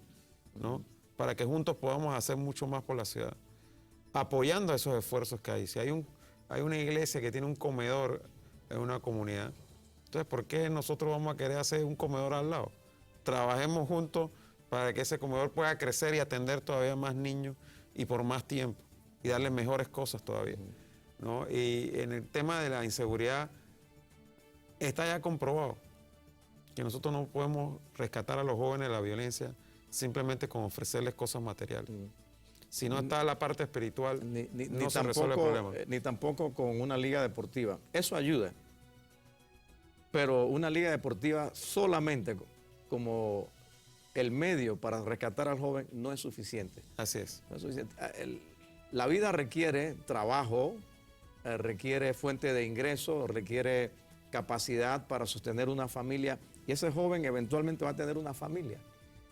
S2: ¿no? Para que juntos podamos hacer mucho más por la ciudad, apoyando esos esfuerzos que hay. Si hay una iglesia que tiene un comedor en una comunidad, entonces, ¿por qué nosotros vamos a querer hacer un comedor al lado? Trabajemos juntos para que ese comedor pueda crecer y atender todavía más niños y por más tiempo y darles mejores cosas todavía, ¿no? Y en el tema de la inseguridad, está ya comprobado que nosotros no podemos rescatar a los jóvenes de la violencia simplemente con ofrecerles cosas materiales. Si no está la parte espiritual, no se resuelve el problema.
S1: Ni tampoco con una liga deportiva. Eso ayuda. Pero una liga deportiva solamente como el medio para rescatar al joven no es suficiente.
S2: Así es.
S1: No es suficiente. La vida requiere trabajo, requiere fuente de ingreso, requiere capacidad para sostener una familia, y ese joven eventualmente va a tener una familia.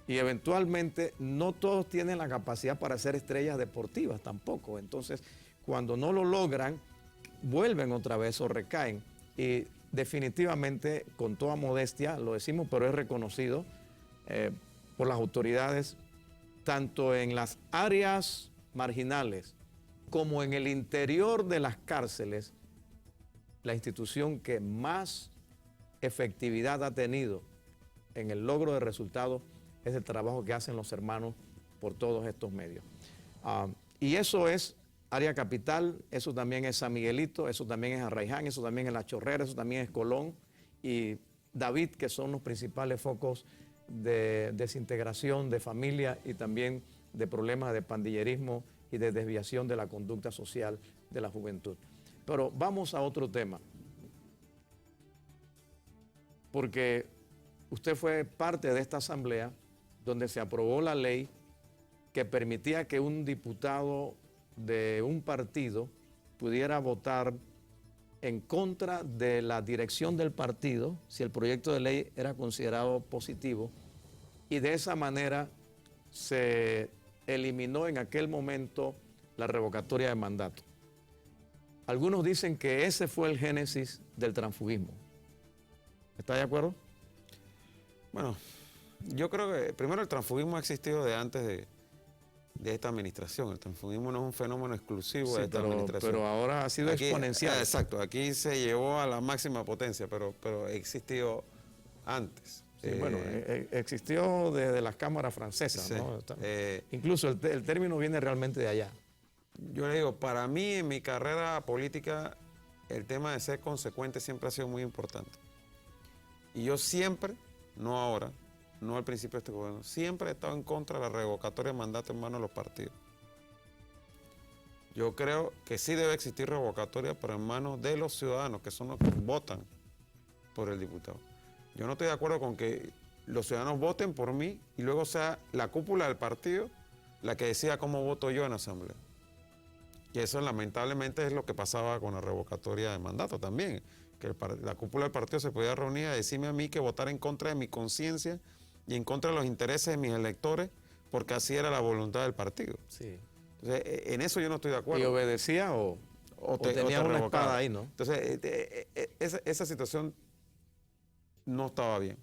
S1: Y eventualmente no todos tienen la capacidad para ser estrellas deportivas tampoco. Entonces, cuando no lo logran, vuelven otra vez o recaen. Y definitivamente, con toda modestia, lo decimos, pero es reconocido por las autoridades, tanto en las áreas marginales como en el interior de las cárceles, la institución que más efectividad ha tenido en el logro de resultados es el trabajo que hacen los hermanos por todos estos medios. Y eso es área capital, eso también es San Miguelito, eso también es Arraiján, eso también es La Chorrera, eso también es Colón y David, que son los principales focos de desintegración de familia y también de problemas de pandillerismo y de desviación de la conducta social de la juventud. Pero vamos a otro tema, porque usted fue parte de esta asamblea donde se aprobó la ley que permitía que un diputado de un partido pudiera votar en contra de la dirección del partido si el proyecto de ley era considerado positivo, y de esa manera se eliminó en aquel momento la revocatoria de mandato. Algunos dicen que ese fue el génesis del transfugismo. ¿Está de acuerdo?
S2: Bueno, yo creo que primero el transfugismo ha existido de antes de esta administración. El transfugismo no es un fenómeno exclusivo de esta administración.
S1: Pero ahora ha sido exponencial.
S2: Exacto, aquí se llevó a la máxima potencia, pero ha existido antes.
S1: Sí, bueno, existió desde las cámaras francesas,
S2: sí,
S1: ¿no? Incluso el término viene realmente de allá.
S2: Yo le digo, para mí en mi carrera política el tema de ser consecuente siempre ha sido muy importante. Y yo siempre, no ahora, no al principio de este gobierno, siempre he estado en contra de la revocatoria de mandato en manos de los partidos. Yo creo que sí debe existir revocatoria, pero en manos de los ciudadanos, que son los que votan por el diputado. Yo no estoy de acuerdo con que los ciudadanos voten por mí y luego sea la cúpula del partido la que decida cómo voto yo en la asamblea. Y eso lamentablemente es lo que pasaba con la revocatoria de mandato también, que la cúpula del partido se podía reunir a decirme a mí que votar en contra de mi conciencia y en contra de los intereses de mis electores, porque así era la voluntad del partido.
S1: Sí.
S2: Entonces, en eso yo no estoy de acuerdo.
S1: ¿Y obedecía o tenía una
S2: revocaba.
S1: espada ahí, no?
S2: Entonces, esa situación no estaba bien.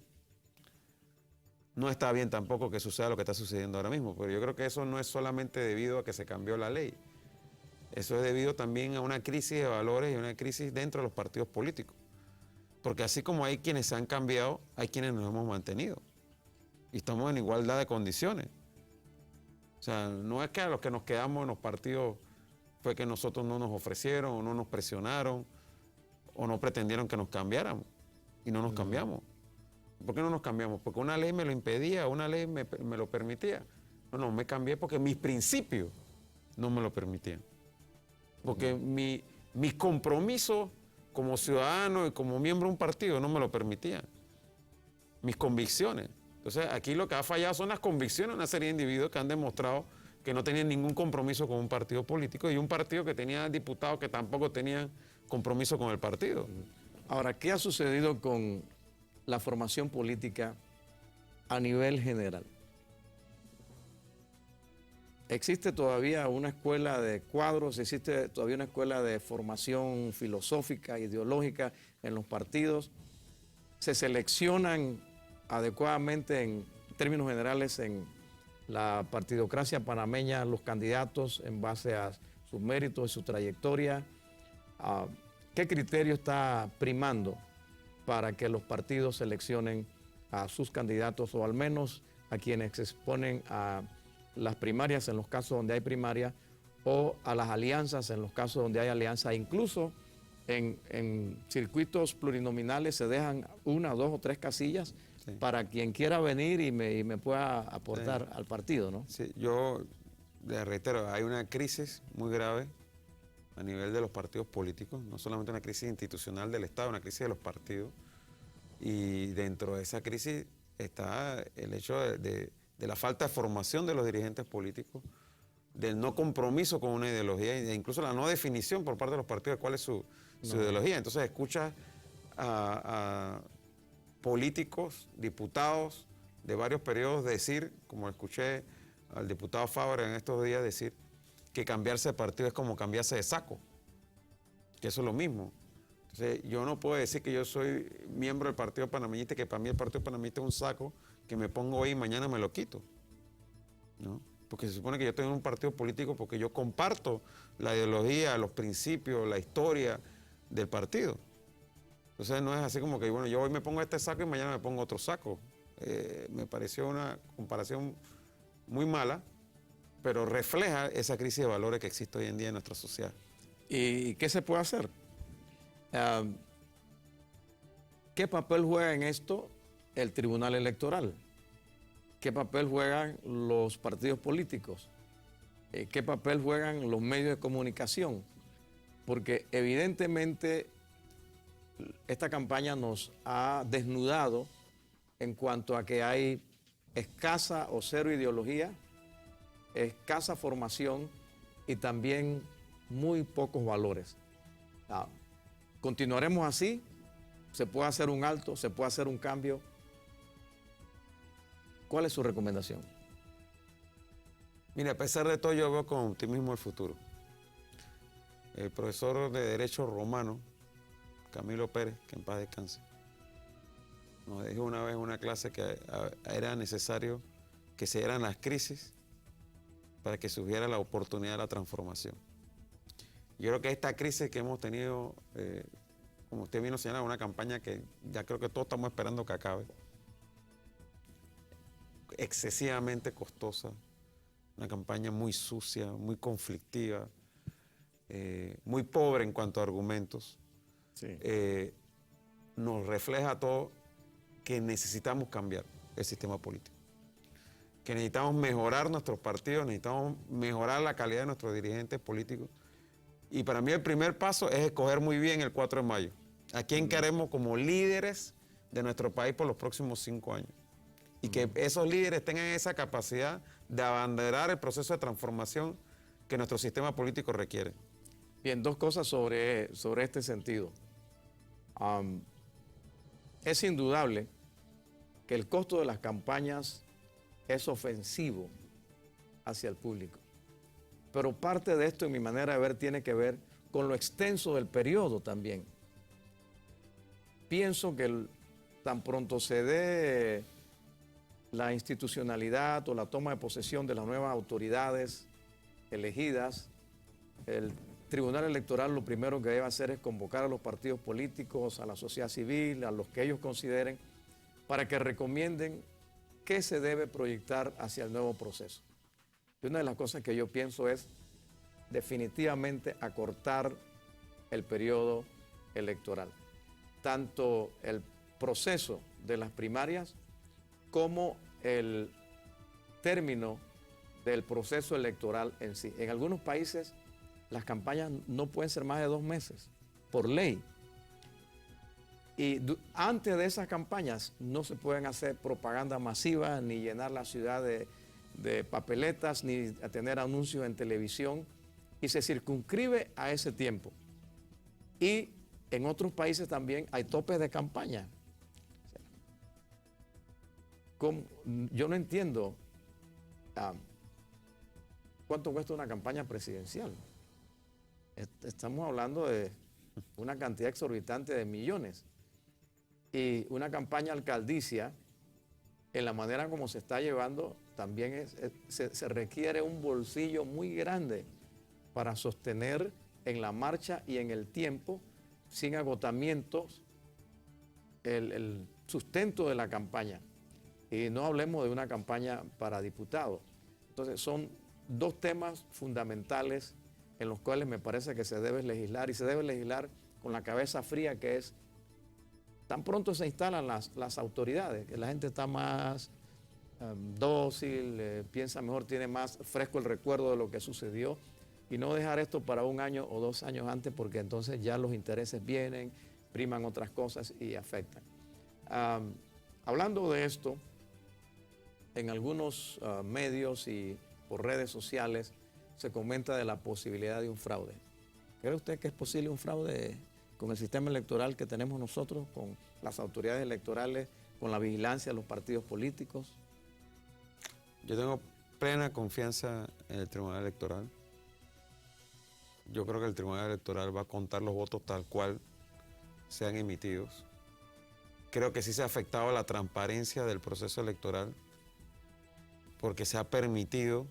S2: No está bien tampoco que suceda lo que está sucediendo ahora mismo, pero yo creo que eso no es solamente debido a que se cambió la ley. Eso es debido también a una crisis de valores y una crisis dentro de los partidos políticos. Porque así como hay quienes se han cambiado, hay quienes nos hemos mantenido. Y estamos en igualdad de condiciones. O sea, no es que a los que nos quedamos en los partidos fue que nosotros no nos ofrecieron o no nos presionaron o no pretendieron que nos cambiáramos y no nos cambiamos. ¿Por qué no nos cambiamos? Porque una ley me lo impedía, una ley me lo permitía. No, me cambié porque mis principios no me lo permitían. Porque mis compromisos como ciudadano y como miembro de un partido no me lo permitían. Mis convicciones. Entonces, aquí lo que ha fallado son las convicciones de una serie de individuos que han demostrado que no tenían ningún compromiso con un partido político y un partido que tenía diputados que tampoco tenían compromiso con el partido.
S1: Ahora, ¿qué ha sucedido con la formación política a nivel general? ¿Existe todavía una escuela de cuadros? ¿Existe todavía una escuela de formación filosófica, ideológica en los partidos? ¿Se seleccionan adecuadamente en términos generales en la partidocracia panameña los candidatos en base a sus méritos y su trayectoria? ¿Qué criterio está primando para que los partidos seleccionen a sus candidatos o al menos a quienes se exponen a las primarias en los casos donde hay primaria o a las alianzas en los casos donde hay alianza? Incluso en circuitos plurinominales se dejan 1, 2 o 3 casillas para quien quiera venir y me pueda aportar al partido, ¿no?
S2: Sí, yo le reitero, hay una crisis muy grave a nivel de los partidos políticos, no solamente una crisis institucional del Estado, una crisis de los partidos. Y dentro de esa crisis está el hecho de la falta de formación de los dirigentes políticos, del no compromiso con una ideología e incluso la no definición por parte de los partidos de cuál es su ideología. Entonces escucha a políticos, diputados de varios periodos decir, como escuché al diputado Fabra en estos días decir, que cambiarse de partido es como cambiarse de saco, que eso es lo mismo. Entonces, yo no puedo decir que yo soy miembro del Partido Panameñista, que para mí el Partido Panameñista es un saco que me pongo hoy y mañana me lo quito, ¿no? Porque se supone que yo estoy en un partido político porque yo comparto la ideología, los principios, la historia del partido. Entonces, no es así como que, bueno, yo hoy me pongo este saco y mañana me pongo otro saco. Me pareció una comparación muy mala, pero refleja esa crisis de valores que existe hoy en día en nuestra sociedad.
S1: ¿Y qué se puede hacer? ¿Qué papel juega en esto el Tribunal Electoral? ¿Qué papel juegan los partidos políticos? ¿Qué papel juegan los medios de comunicación? Porque evidentemente esta campaña nos ha desnudado en cuanto a que hay escasa o cero ideología, escasa formación y también muy pocos valores. ¿Continuaremos así? ¿Se puede hacer un alto? ¿Se puede hacer un cambio? ¿Cuál es su recomendación?
S2: Mira, a pesar de todo, yo veo con optimismo el futuro. El profesor de Derecho Romano, Camilo Pérez, que en paz descanse, nos dijo una vez en una clase que era necesario que se dieran las crisis para que surgiera la oportunidad de la transformación. Yo creo que esta crisis que hemos tenido, como usted vino a señalar, una campaña que ya creo que todos estamos esperando que acabe, excesivamente costosa, una campaña muy sucia, muy conflictiva, muy pobre en cuanto a argumentos,
S1: Sí.
S2: nos refleja a todos que necesitamos cambiar el sistema político, que necesitamos mejorar nuestros partidos, necesitamos mejorar la calidad de nuestros dirigentes políticos. Y para mí el primer paso es escoger muy bien el 4 de mayo. ¿A quién queremos como líderes de nuestro país por los próximos 5 años? Y que esos líderes tengan esa capacidad de abanderar el proceso de transformación que nuestro sistema político requiere.
S1: Bien, dos cosas sobre este sentido. Es indudable que el costo de las campañas es ofensivo hacia el público. Pero parte de esto, en mi manera de ver, tiene que ver con lo extenso del periodo también. Pienso que tan pronto se dé la institucionalidad o la toma de posesión de las nuevas autoridades elegidas, el Tribunal Electoral lo primero que debe hacer es convocar a los partidos políticos, a la sociedad civil, a los que ellos consideren, para que recomienden qué se debe proyectar hacia el nuevo proceso. Y una de las cosas que yo pienso es definitivamente acortar el periodo electoral. Tanto el proceso de las primarias como el término del proceso electoral en sí. En algunos países las campañas no pueden ser más de 2 meses, por ley. Y antes de esas campañas no se pueden hacer propaganda masiva, ni llenar la ciudad de papeletas, ni tener anuncios en televisión, y se circunscribe a ese tiempo. Y en otros países también hay topes de campaña. Yo no entiendo cuánto cuesta una campaña presidencial. Estamos hablando de una cantidad exorbitante de millones. Y una campaña alcaldicia, en la manera como se está llevando, también se requiere un bolsillo muy grande para sostener en la marcha y en el tiempo, sin agotamientos, el sustento de la campaña. Y no hablemos de una campaña para diputados. Entonces son dos temas fundamentales en los cuales me parece que se debe legislar, y se debe legislar con la cabeza fría, que es tan pronto se instalan las autoridades, que la gente está más dócil, piensa mejor, tiene más fresco el recuerdo de lo que sucedió, y no dejar esto para 1 año o 2 años antes, porque entonces ya los intereses vienen, priman otras cosas y afectan. Hablando de esto, en algunos medios y por redes sociales se comenta de la posibilidad de un fraude. ¿Cree usted que es posible un fraude con el sistema electoral que tenemos nosotros, con las autoridades electorales, con la vigilancia de los partidos políticos?
S2: Yo tengo plena confianza en el Tribunal Electoral. Yo creo que el Tribunal Electoral va a contar los votos tal cual sean emitidos. Creo que sí se ha afectado la transparencia del proceso electoral, porque se ha permitido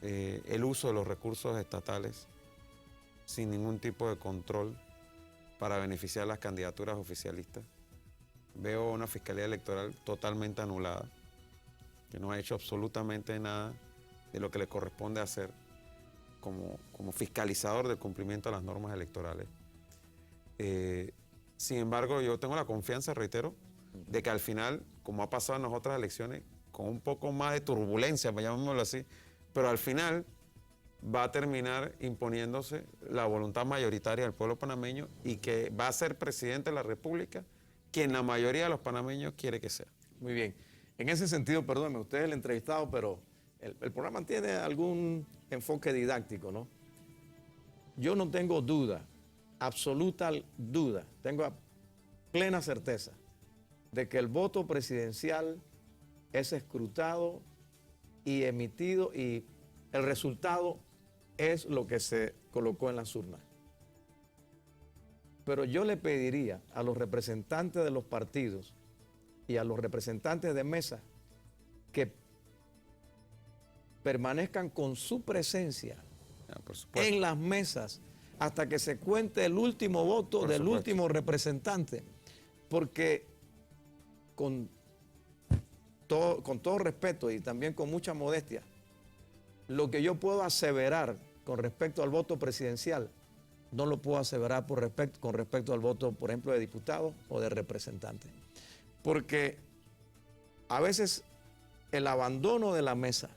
S2: el uso de los recursos estatales sin ningún tipo de control para beneficiar las candidaturas oficialistas. Veo una Fiscalía Electoral totalmente anulada, que no ha hecho absolutamente nada de lo que le corresponde hacer como fiscalizador del cumplimiento de las normas electorales. Sin embargo, yo tengo la confianza, reitero, de que al final, como ha pasado en las otras elecciones, con un poco más de turbulencia, llamémoslo así, pero al final va a terminar imponiéndose la voluntad mayoritaria del pueblo panameño, y que va a ser presidente de la República quien la mayoría de los panameños quiere que sea.
S1: Muy bien. En ese sentido, perdóneme, usted es el entrevistado, pero el programa tiene algún enfoque didáctico, ¿no? Yo no tengo duda, absoluta duda, tengo plena certeza de que el voto presidencial es escrutado y emitido, y el resultado es lo que se colocó en las urnas. Pero yo le pediría a los representantes de los partidos y a los representantes de mesa que permanezcan con su presencia en las mesas hasta que se cuente el último voto del último representante, porque con todo respeto y también con mucha modestia, lo que yo puedo aseverar con respecto al voto presidencial, no lo puedo aseverar con respecto al voto, por ejemplo, de diputados o de representantes. Porque a veces el abandono de la mesa,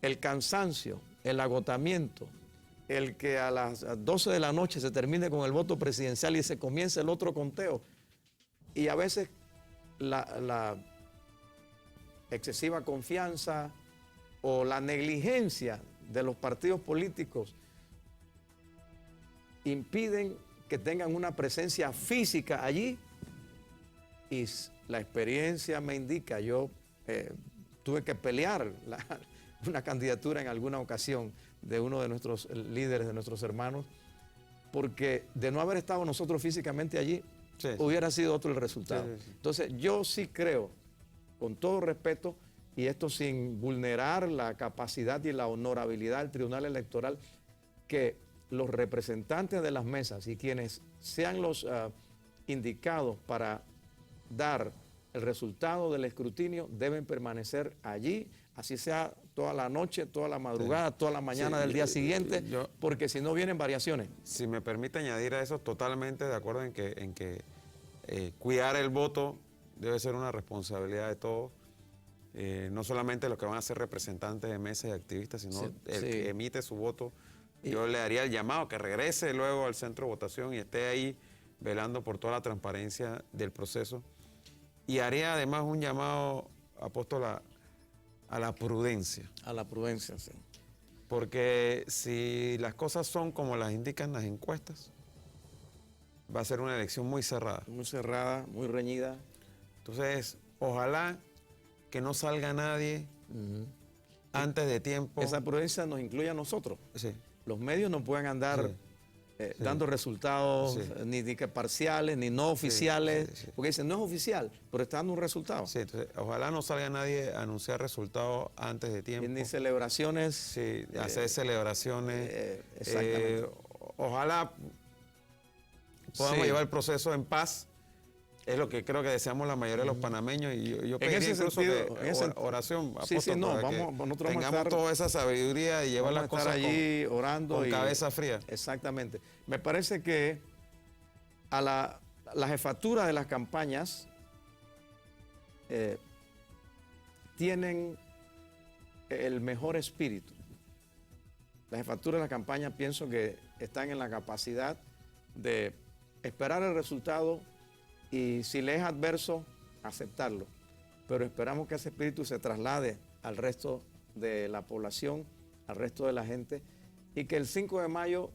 S1: el cansancio, el agotamiento, el que a las 12 de la noche se termine con el voto presidencial y se comience el otro conteo, y a veces la excesiva confianza o la negligencia de los partidos políticos impiden que tengan una presencia física allí, y la experiencia me indica, yo tuve que pelear una candidatura en alguna ocasión de uno de nuestros líderes, de nuestros hermanos, porque de no haber estado nosotros físicamente allí,
S2: Sí.
S1: hubiera sido otro el resultado.
S2: Sí, sí, sí.
S1: Entonces, yo sí creo, con todo respeto, y esto sin vulnerar la capacidad y la honorabilidad del Tribunal Electoral, que los representantes de las mesas y quienes sean los indicados para dar el resultado del escrutinio deben permanecer allí, así sea toda la noche, toda la madrugada, toda la mañana
S2: Sí,
S1: del día siguiente, porque si no vienen variaciones.
S2: Si me permite añadir a eso, totalmente de acuerdo en que cuidar el voto debe ser una responsabilidad de todos, no solamente los que van a ser representantes de mesas y activistas, sino
S1: Sí,
S2: el
S1: sí.
S2: que emite su voto. Yo le daría el llamado que regrese luego al centro de votación y esté ahí velando por toda la transparencia del proceso. Y haría además un llamado, apóstol, a la prudencia.
S1: A la prudencia, sí.
S2: Porque si las cosas son como las indican las encuestas, va a ser una elección muy cerrada.
S1: Muy cerrada, muy reñida.
S2: Entonces, ojalá que no salga nadie antes de tiempo.
S1: Esa prudencia nos incluye a nosotros.
S2: Sí,
S1: Los medios no pueden andar
S2: sí.
S1: dando resultados
S2: Sí.
S1: ni que parciales, ni no oficiales,
S2: sí.
S1: porque dicen, no es oficial, pero está dando un resultado.
S2: sí, entonces, ojalá no salga nadie a anunciar resultados antes de
S1: Y
S2: tiempo.
S1: ni celebraciones.
S2: Sí, hacer celebraciones.
S1: Exactamente.
S2: Ojalá podamos
S1: Sí.
S2: llevar el proceso en paz. Es lo que creo que deseamos la mayoría de los panameños, y yo
S1: En
S2: pediría
S1: ese
S2: incluso
S1: sentido,
S2: que
S1: en ese
S2: oración,
S1: Sí, sí,
S2: apóstol,
S1: no,
S2: para que
S1: nosotros vamos a
S2: tengamos
S1: estar-
S2: toda esa sabiduría y llevar
S1: Vamos a
S2: las
S1: estar
S2: cosas
S1: allí orando
S2: con
S1: y
S2: cabeza fría.
S1: Exactamente. Me parece que a la jefatura de las campañas tienen el mejor espíritu. La jefatura de la campaña pienso que están en la capacidad de esperar el resultado y si le es adverso, aceptarlo. Pero esperamos que ese espíritu se traslade al resto de la población, al resto de la gente, y que el 5 de mayo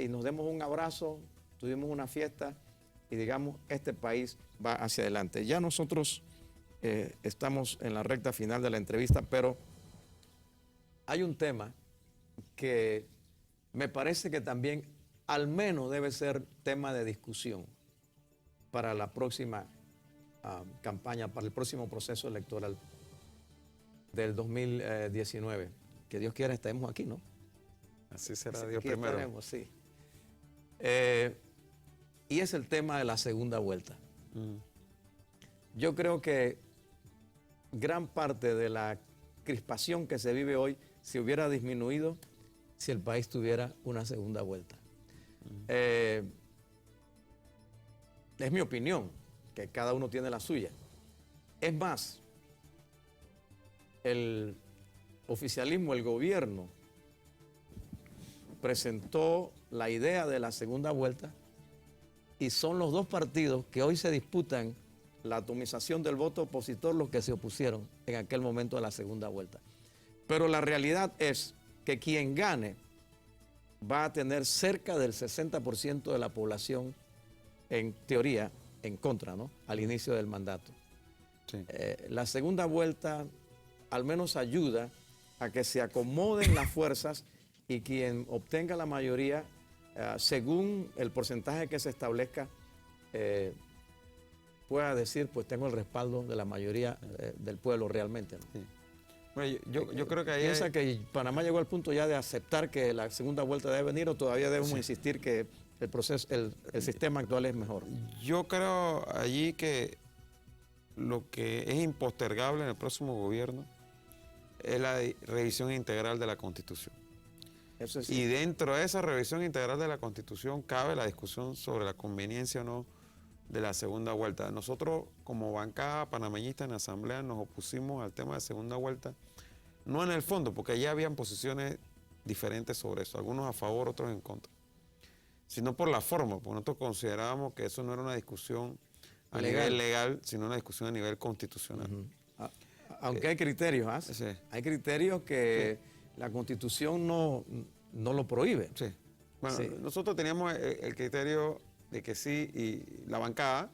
S1: nos demos un abrazo, tuvimos una fiesta y digamos, este país va hacia adelante. Ya nosotros estamos en la recta final de la entrevista, pero hay un tema que me parece que también al menos debe ser tema de discusión para la próxima campaña, para el próximo proceso electoral del 2019. Que Dios quiera estemos aquí, ¿no?
S2: Así será
S1: Sí,
S2: Dios
S1: aquí
S2: primero.
S1: estaremos, sí. Y es el tema de la segunda vuelta. Yo creo que gran parte de la crispación que se vive hoy se hubiera disminuido si el país tuviera una segunda vuelta. Es mi opinión, que cada uno tiene la suya. Es más, el oficialismo, el gobierno, presentó la idea de la segunda vuelta y son los dos partidos que hoy se disputan la atomización del voto opositor los que se opusieron en aquel momento de la segunda vuelta. Pero la realidad es que quien gane va a tener cerca del 60% de la población, en teoría, en contra, ¿no? Al inicio del mandato.
S2: Sí.
S1: La segunda vuelta al menos ayuda a que se acomoden las fuerzas y quien obtenga la mayoría, según el porcentaje que se establezca, pueda decir, pues tengo el respaldo de la mayoría del pueblo realmente, ¿no?
S2: Sí. Bueno, yo creo que ahí
S1: ¿Piensa que Panamá llegó al punto ya de aceptar que la segunda vuelta debe venir o todavía debemos insistir que el proceso, el sistema actual es mejor?
S2: yo creo allí que lo que es impostergable en el próximo gobierno es la revisión integral de la Constitución.
S1: Eso es
S2: Y dentro de esa revisión integral de la Constitución cabe la discusión sobre la conveniencia o no de la segunda vuelta. Nosotros, como bancada panameñista en la Asamblea, nos opusimos al tema de segunda vuelta, no en el fondo, porque ya habían posiciones diferentes sobre eso, algunos a favor, otros en contra, sino por la forma, porque nosotros considerábamos que eso no era una discusión a nivel legal, sino una discusión a nivel constitucional.
S1: Aunque hay criterios, ¿ah?
S2: Sí.
S1: Hay criterios que la Constitución no lo prohíbe.
S2: Sí. Bueno,
S1: Sí.
S2: nosotros teníamos el criterio de que sí y la bancada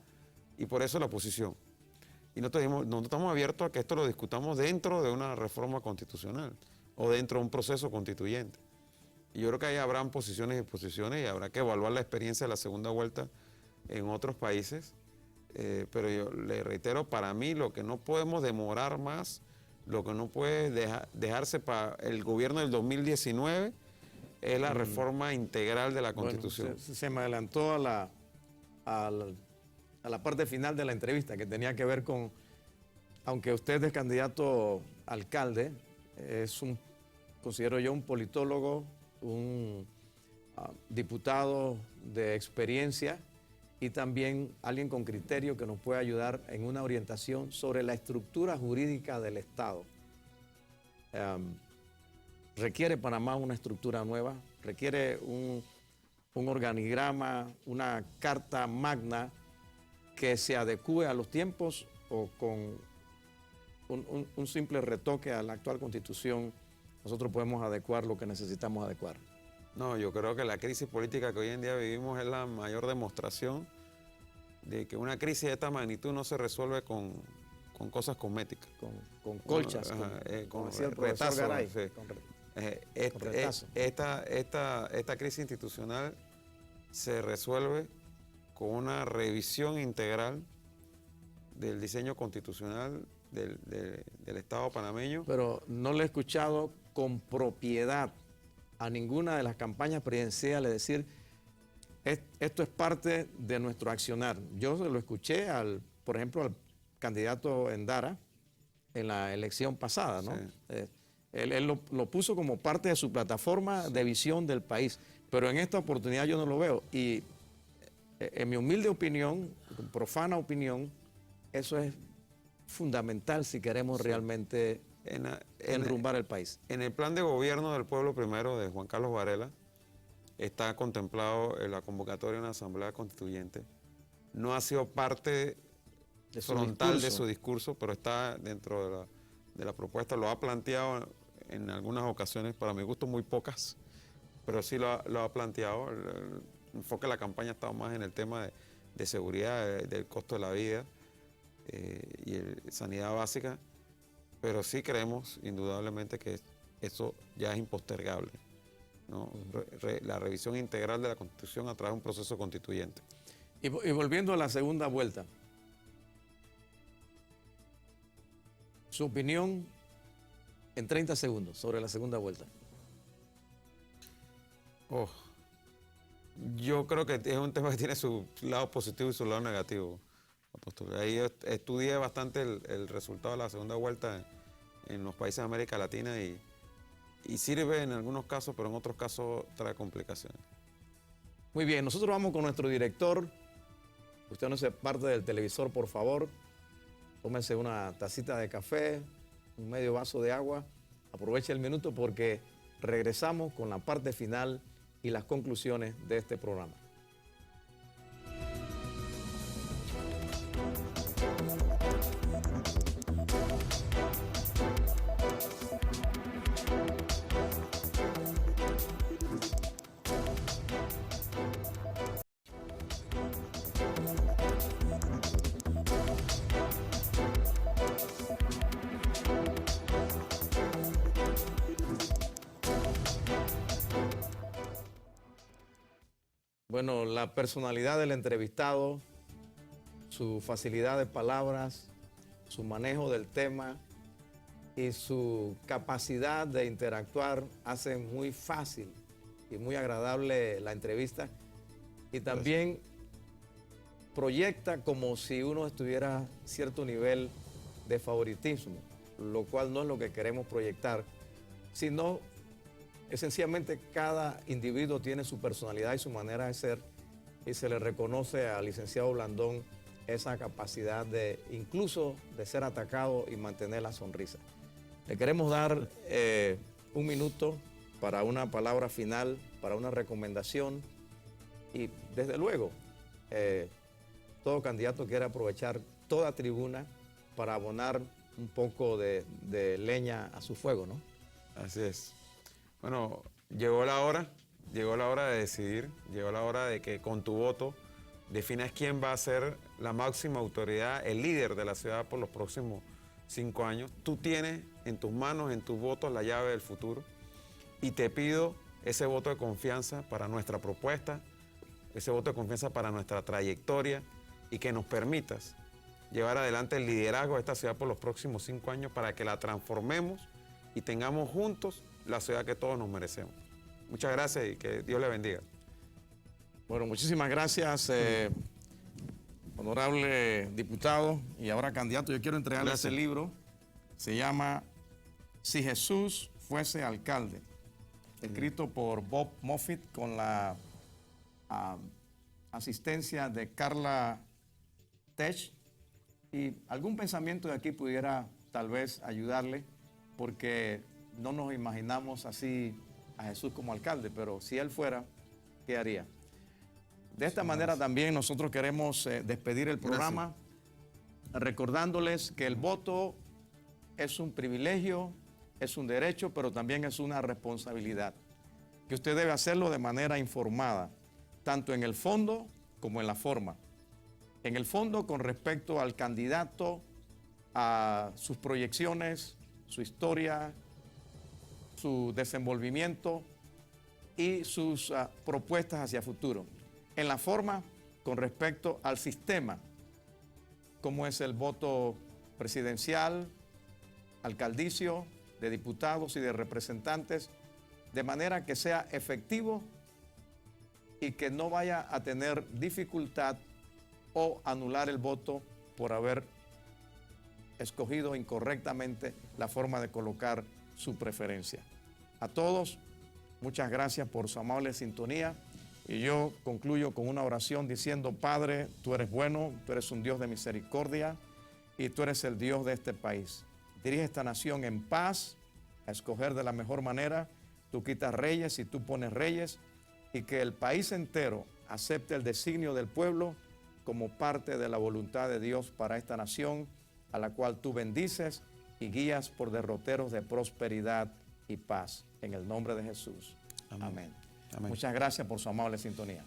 S2: y por eso la oposición. Y nosotros estamos abiertos a que esto lo discutamos dentro de una reforma constitucional o dentro de un proceso constituyente. Y yo creo que ahí habrán posiciones y posiciones y habrá que evaluar la experiencia de la segunda vuelta en otros países. Pero yo le reitero, para mí lo que no podemos demorar más, lo que no puede dejarse para el gobierno del 2019 es la reforma integral de la Constitución.
S1: Bueno, se me adelantó a la parte final de la entrevista, que tenía que ver con, aunque usted es candidato a alcalde, considero yo un politólogo, un diputado de experiencia y también alguien con criterio que nos puede ayudar en una orientación sobre la estructura jurídica del Estado. Requiere Panamá una estructura nueva, requiere un organigrama, una carta magna que se adecue a los tiempos, o con un simple retoque a la actual Constitución nosotros podemos adecuar lo que necesitamos adecuar.
S2: No, yo creo que la crisis política que hoy en día vivimos es la mayor demostración de que una crisis de esta magnitud no se resuelve con cosas cosméticas.
S1: Con colchas,
S2: con
S1: decía el profesor
S2: retazos,
S1: Garay.
S2: sí.
S1: Con retazo.
S2: Esta crisis institucional se resuelve con una revisión integral del diseño constitucional del Estado panameño.
S1: Pero no le he escuchado con propiedad a ninguna de las campañas presidenciales decir, esto es parte de nuestro accionar. Yo se lo escuché, por ejemplo, al candidato Endara en la elección pasada, ¿no?
S2: Sí.
S1: Él lo puso como parte de su plataforma de visión del país, pero en esta oportunidad yo no lo veo. Y en mi humilde opinión, profana opinión, eso es fundamental si queremos realmente enrumbar el país.
S2: En el plan de gobierno del pueblo primero de Juan Carlos Varela está contemplado la convocatoria de una asamblea constituyente. No ha sido parte frontal de su discurso, pero está dentro de la propuesta. Lo ha planteado en algunas ocasiones, para mi gusto muy pocas, pero sí lo ha planteado. El enfoque de la campaña ha estado más en el tema de seguridad, del costo de la vida y sanidad básica, pero sí creemos indudablemente que eso ya es impostergable, ¿no? La revisión integral de la Constitución a través de un proceso constituyente.
S1: Y volviendo a la segunda vuelta, su opinión en 30 segundos sobre la segunda vuelta.
S2: Yo creo que es un tema que tiene su lado positivo y su lado negativo. Ahí yo estudié bastante el resultado de la segunda vuelta en los países de América Latina y sirve en algunos casos, pero en otros casos trae complicaciones.
S1: Muy bien, nosotros vamos con nuestro director. Usted no se parte del televisor, por favor. Tómese una tacita de café, un medio vaso de agua. Aproveche el minuto porque regresamos con la parte final y las conclusiones de este programa. Bueno, la personalidad del entrevistado, su facilidad de palabras, su manejo del tema y su capacidad de interactuar hacen muy fácil y muy agradable la entrevista, y también proyecta como si uno estuviera a cierto nivel de favoritismo, lo cual no es lo que queremos proyectar, sino esencialmente cada individuo tiene su personalidad y su manera de ser, y se le reconoce al licenciado Blandón esa capacidad de incluso de ser atacado y mantener la sonrisa. Le queremos dar un minuto para una palabra final, para una recomendación, y desde luego todo candidato quiere aprovechar toda tribuna para abonar un poco de leña a su fuego, ¿no?
S2: Así es. Bueno, llegó la hora de decidir, llegó la hora de que con tu voto definas quién va a ser la máxima autoridad, el líder de la ciudad por los próximos 5 años. Tú tienes en tus manos, en tus votos, la llave del futuro y te pido ese voto de confianza para nuestra propuesta, ese voto de confianza para nuestra trayectoria y que nos permitas llevar adelante el liderazgo de esta ciudad por los próximos 5 años para que la transformemos y tengamos juntos la ciudad que todos nos merecemos. Muchas gracias y que Dios le bendiga.
S1: Bueno, muchísimas gracias, honorable diputado y ahora candidato. Yo quiero entregarle
S2: Gracias.
S1: ese libro. Se llama Si Jesús fuese alcalde, escrito por Bob Moffitt con la asistencia de Carla Tech. Y algún pensamiento de aquí pudiera tal vez ayudarle, porque no nos imaginamos así a Jesús como alcalde, pero si Él fuera, ¿qué haría? De esta manera también nosotros queremos despedir el programa recordándoles que el voto es un privilegio, es un derecho, pero también es una responsabilidad, que usted debe hacerlo de manera informada, tanto en el fondo como en la forma. En el fondo con respecto al candidato, a sus proyecciones, su historia, su desenvolvimiento y sus propuestas hacia futuro. En la forma con respecto al sistema, como es el voto presidencial, alcaldicio, de diputados y de representantes, de manera que sea efectivo y que no vaya a tener dificultad o anular el voto por haber escogido incorrectamente la forma de colocar su preferencia. A todos, muchas gracias por su amable sintonía y yo concluyo con una oración diciendo: Padre, tú eres bueno, tú eres un Dios de misericordia y tú eres el Dios de este país. Dirige esta nación en paz, a escoger de la mejor manera. Tú quitas reyes y tú pones reyes, y que el país entero acepte el designio del pueblo como parte de la voluntad de Dios para esta nación, a la cual tú bendices y guías por derroteros de prosperidad y paz. En el nombre de Jesús. Amén.
S2: Amén.
S1: Muchas gracias por su amable sintonía.